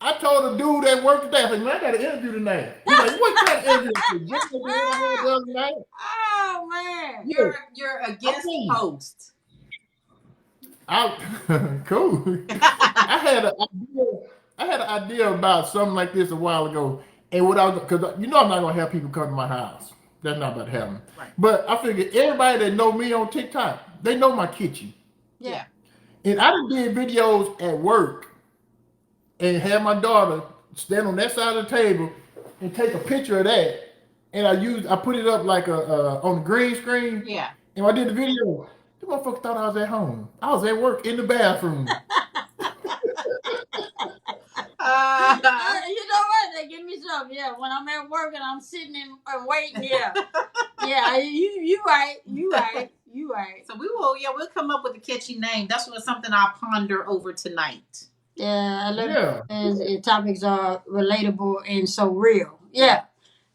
I told a dude that worked today, I said, man, I got an interview tonight. He's like, what kind of interview? Jay the other night? Oh, man. You're a guest host. Cool. I had an idea about something like this a while ago. And because I'm not going to have people come to my house. That's not about to happen. Right. But I figured everybody that know me on TikTok, they know my kitchen. Yeah. And I did videos at work and had my daughter stand on that side of the table and take a picture of that. And I put it up like on the green screen. Yeah. And when I did the video, the motherfucker thought I was at home. I was at work in the bathroom. You know what? They give me some. Yeah, when I'm at work and I'm sitting and waiting. Yeah, yeah. You right. So we'll come up with a catchy name. That's something I'll ponder over tonight. Yeah, I love it. And topics are relatable and so real. Yeah.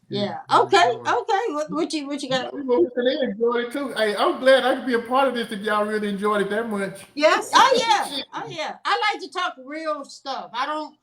Yeah. Okay. What you got? They enjoyed it too. Hey, I'm glad I could be a part of this if y'all really enjoyed it that much. Yes. Oh yeah. I like to talk real stuff. I don't.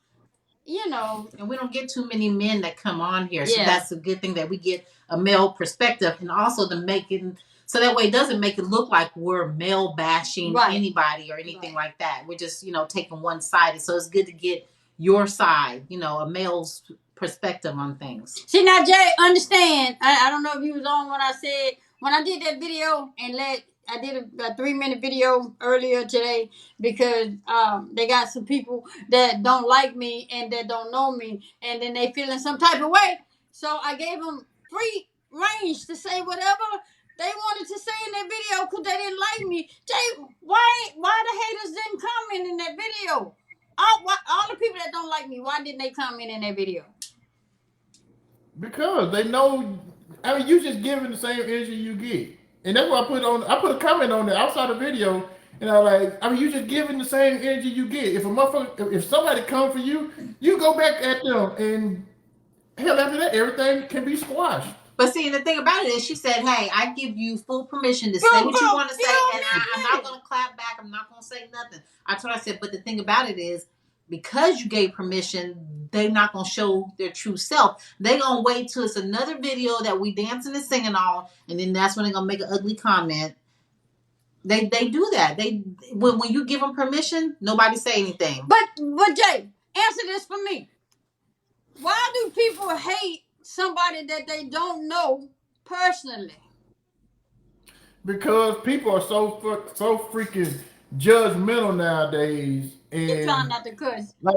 And we don't get too many men that come on here. So that's a good thing that we get a male perspective, and also to make it so that way it doesn't make it look like we're male bashing anybody or anything like that. We're just, taking one side. So it's good to get your side, a male's perspective on things. See now, Jay, understand. I don't know if you was on when I said, when I did that video I did a 3-minute video earlier today because they got some people that don't like me and that don't know me, and then they feeling some type of way. So I gave them free range to say whatever they wanted to say in that video because they didn't like me. Jay, why the haters didn't comment in that video? All the people that don't like me, why didn't they comment in that video? Because they know. I mean, you just giving the same energy you get. And that's what I put a comment on there outside the video, and you just giving the same energy you get. If somebody come for you, you go back at them, and hell, after that, everything can be squashed. But see, the thing about it is, she said, "Hey, I give you full permission to say what you want to say, and I'm not going to clap back. I'm not going to say nothing." I said, but the thing about it is, because you gave permission, they're not gonna show their true self. They gonna wait till it's another video that we dancing and singing on, and then that's when they're gonna make an ugly comment. They do that. They when you give them permission, nobody say anything. But Jay, answer this for me. Why do people hate somebody that they don't know personally? Because people are so freaking judgmental nowadays, You're trying and not to cuss. like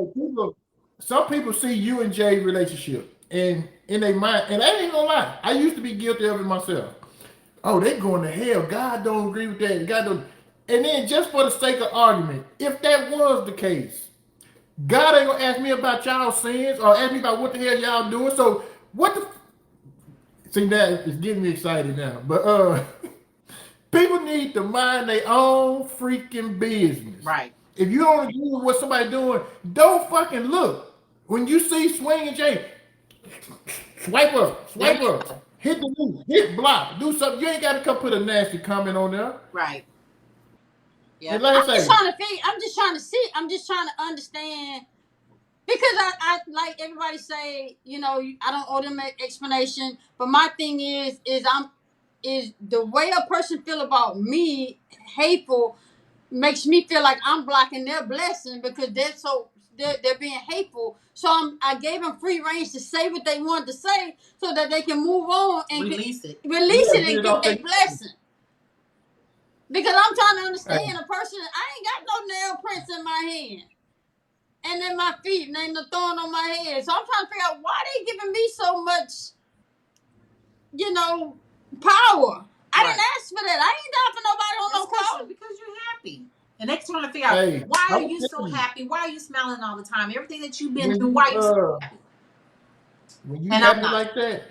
some people see you and Jay relationship, and in their mind, and I ain't gonna lie, I used to be guilty of it myself. Oh, they going to hell. God don't agree with that. God don't. And then just for the sake of argument, if that was the case, God ain't gonna ask me about y'all sins or ask me about what the hell y'all doing. So what the? See, that is getting me excited now. But people need to mind their own freaking business. Right. If you don't agree with what somebody doing, don't fucking look. When you see Swing and Jay, swipe up, hit the move, hit block, do something. You ain't got to come put a nasty comment on there. Right. Yeah. Like I'm just trying to see. I'm just trying to understand. Because I like everybody say, you know, I don't owe them an explanation. But my thing is the way a person feel about me hateful makes me feel like I'm blocking their blessing because they're being hateful. So I gave them free range to say what they wanted to say so that they can move on and release it and get their blessing. Because I'm trying to understand a person. I ain't got no nail prints in my hand. And in my feet, and then the thorn on my head. So I'm trying to figure out why they giving me so much, power. I didn't ask for that. I ain't down for nobody on no power. Because you're happy. And they're trying to figure out why are you so happy? Why are you smiling all the time? Everything that you've been through, why are you so happy? When you happy like that,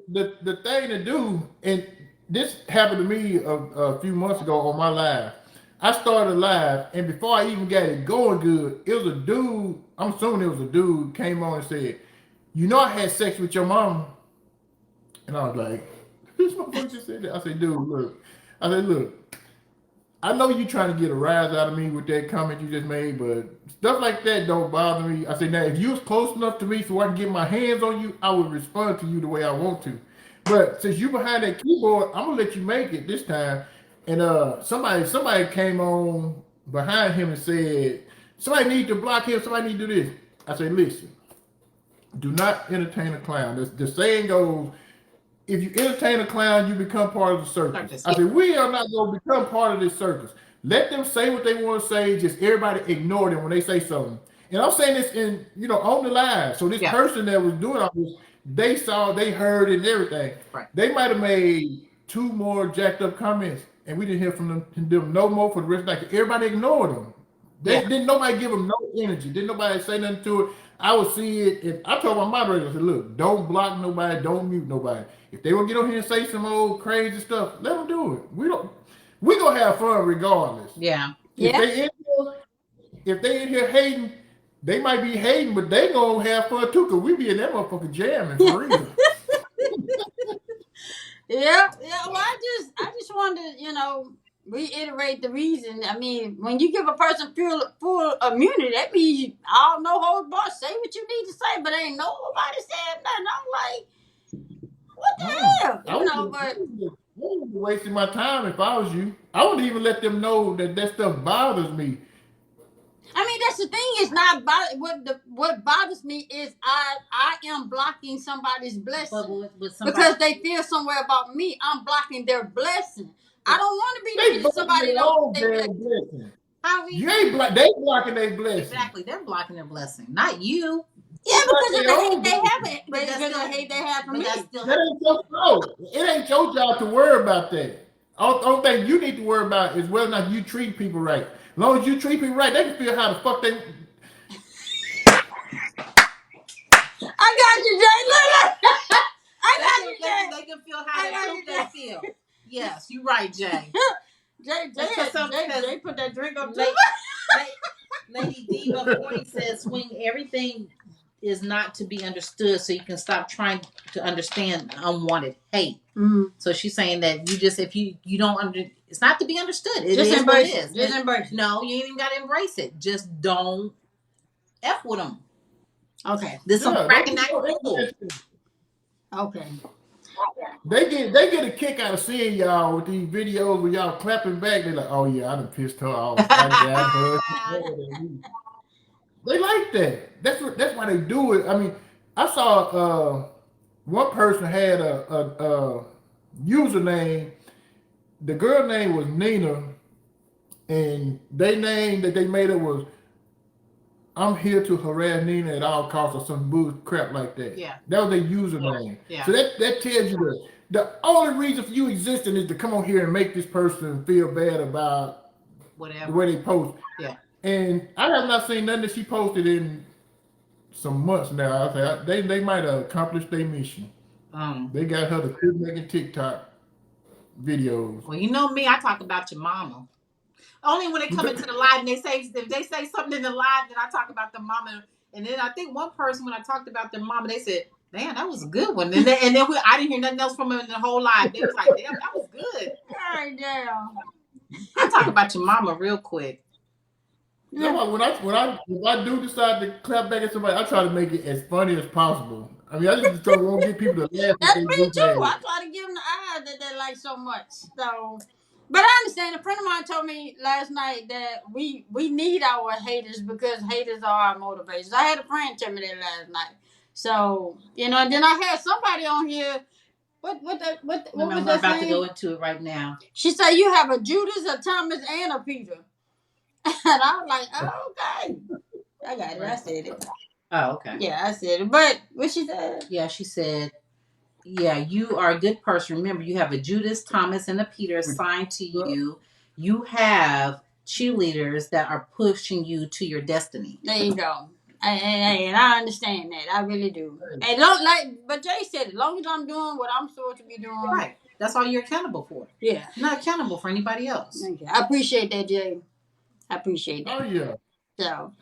the thing to do, and this happened to me a few months ago on my live. I started live, and before I even got it going good, it was a dude. I'm assuming it was a dude came on and said, "You know, I had sex with your mama," and I was like, "This motherfucker just said that." I said, "Dude, look." I said, "Look, I know you trying to get a rise out of me with that comment you just made, but stuff like that don't bother me." I said, "Now, if you was close enough to me so I can get my hands on you, I would respond to you the way I want to. But since you behind that keyboard, I'm gonna let you make it this time." And somebody came on behind him and said, "Somebody need to block him. Somebody need to do this." I said, "Listen, do not entertain a clown." The saying goes, if you entertain a clown, you become part of the circus. I said, we are not going to become part of this circus. Let them say what they want to say. Just everybody ignore them when they say something. And I'm saying this on the live. So this person that was doing all this, they saw, they heard, and everything. Right. They might have made 2 more jacked up comments, and we didn't hear from them no more for the rest of the night. Everybody ignored them. Didn't nobody give them no energy. Didn't nobody say nothing to it. I would see it. And I told my moderator, I said, "Look, don't block nobody. Don't mute nobody. If they want to get on here and say some old crazy stuff, let them do it. We gonna have fun regardless." Yeah. If they in here hating, they might be hating, but they gonna have fun too, cause we be in that motherfucker jamming for real. Yeah. Well, I just wanted to, reiterate the reason. I mean, when you give a person full immunity, that means you all no hold bar. Say what you need to say, but ain't nobody saying nothing. I'm like, what the hell? I wouldn't be wasting my time if I was you. I wouldn't even let them know that stuff bothers me. I mean, that's the thing. It's not what bothers me is I am blocking somebody's blessing because they feel somewhere about me. I'm blocking their blessing. I don't want to be the somebody don't take their blessing. They blocking their blessing. Exactly, they're blocking their blessing, not you. Yeah, because of the hate they have it. Because of the hate they have for me. That ain't your fault. It ain't your job to worry about that. Only thing you need to worry about is whether or not you treat people right. As long as you treat people right, they can feel how the fuck they. I got you, Jay. Look. I got you, Jay. They can feel how they feel. Yes, you're right, Jay. Jay put that drink up. Lady Diva 40 says, "Swing, everything is not to be understood, so you can stop trying to understand unwanted hate." Mm-hmm. So she's saying that if you don't it's not to be understood. It just is embrace what it is. Just embrace it. No, you ain't even got to embrace it. Just don't F with them. Okay. There's some cracking that cool. Okay. They get a kick out of seeing y'all with these videos where y'all clapping back. They're like, oh yeah, I done pissed her off. I got her. They like that. That's why they do it. I mean, I saw one person had a username. The girl name was Nina, and their name that they made it was "I'm here to harass Nina at all costs" or some bull crap like that. Yeah. That was their username. Yeah. So that tells you the only reason for you existing is to come on here and make this person feel bad about whatever the way they post. Yeah. And I have not seen nothing that she posted in some months now. I say they might have accomplished their mission. They got her to quit making TikTok videos. Well, you know me, I talk about your mama. Only when they come into the live and if they say something in the live, then I talk about the mama. And then I think one person, when I talked about their mama, they said, "Damn, that was a good one." And then I didn't hear nothing else from them in the whole live. They was like, "Damn, that was good." All right, damn. I talk about your mama real quick. No, when I do decide to clap back at somebody, I try to make it as funny as possible. I mean, I just don't want to get people to laugh. That's me too. I try to give them the eyes that they like so much. So, but I understand. A friend of mine told me last night that we need our haters because haters are our motivators. I had a friend tell me that last night. So then I had somebody on here. What was that I'm about to go into it right now. She said you have a Judas, a Thomas, and a Peter. And I was like, oh, okay. I got it. I said it. Oh, okay. Yeah, I said it. But what she said? Yeah, she said, yeah, you are a good person. Remember, you have a Judas, Thomas, and a Peter assigned to you. You have cheerleaders that are pushing you to your destiny. There you go. And I understand that. I really do. And but Jay said, as long as I'm doing what I'm supposed to be doing. Right. That's all you're accountable for. Yeah. You're not accountable for anybody else. Thank you. I appreciate that, Jay. I appreciate that. Oh, yeah. So,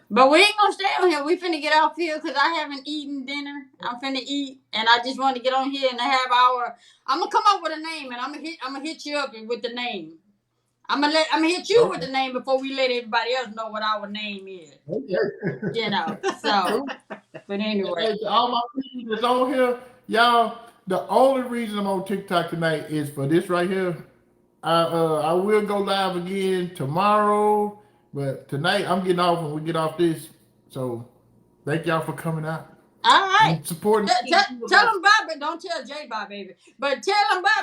but we ain't gonna stay on here. We finna get off here because I haven't eaten dinner. I'm finna eat, and I just want to get on here and have I'm gonna come up with a name, and I'm gonna hit you up with the name. I'm gonna hit you with the name before we let everybody else know what our name is. Okay. So. But anyway, all my people that's on here, y'all. The only reason I'm on TikTok tonight is for this right here. I will go live again tomorrow, but tonight I'm getting off when we get off this. So thank y'all for coming out. All right. And supporting. Tell them bye, but don't tell Jay bye, baby. But tell them bye.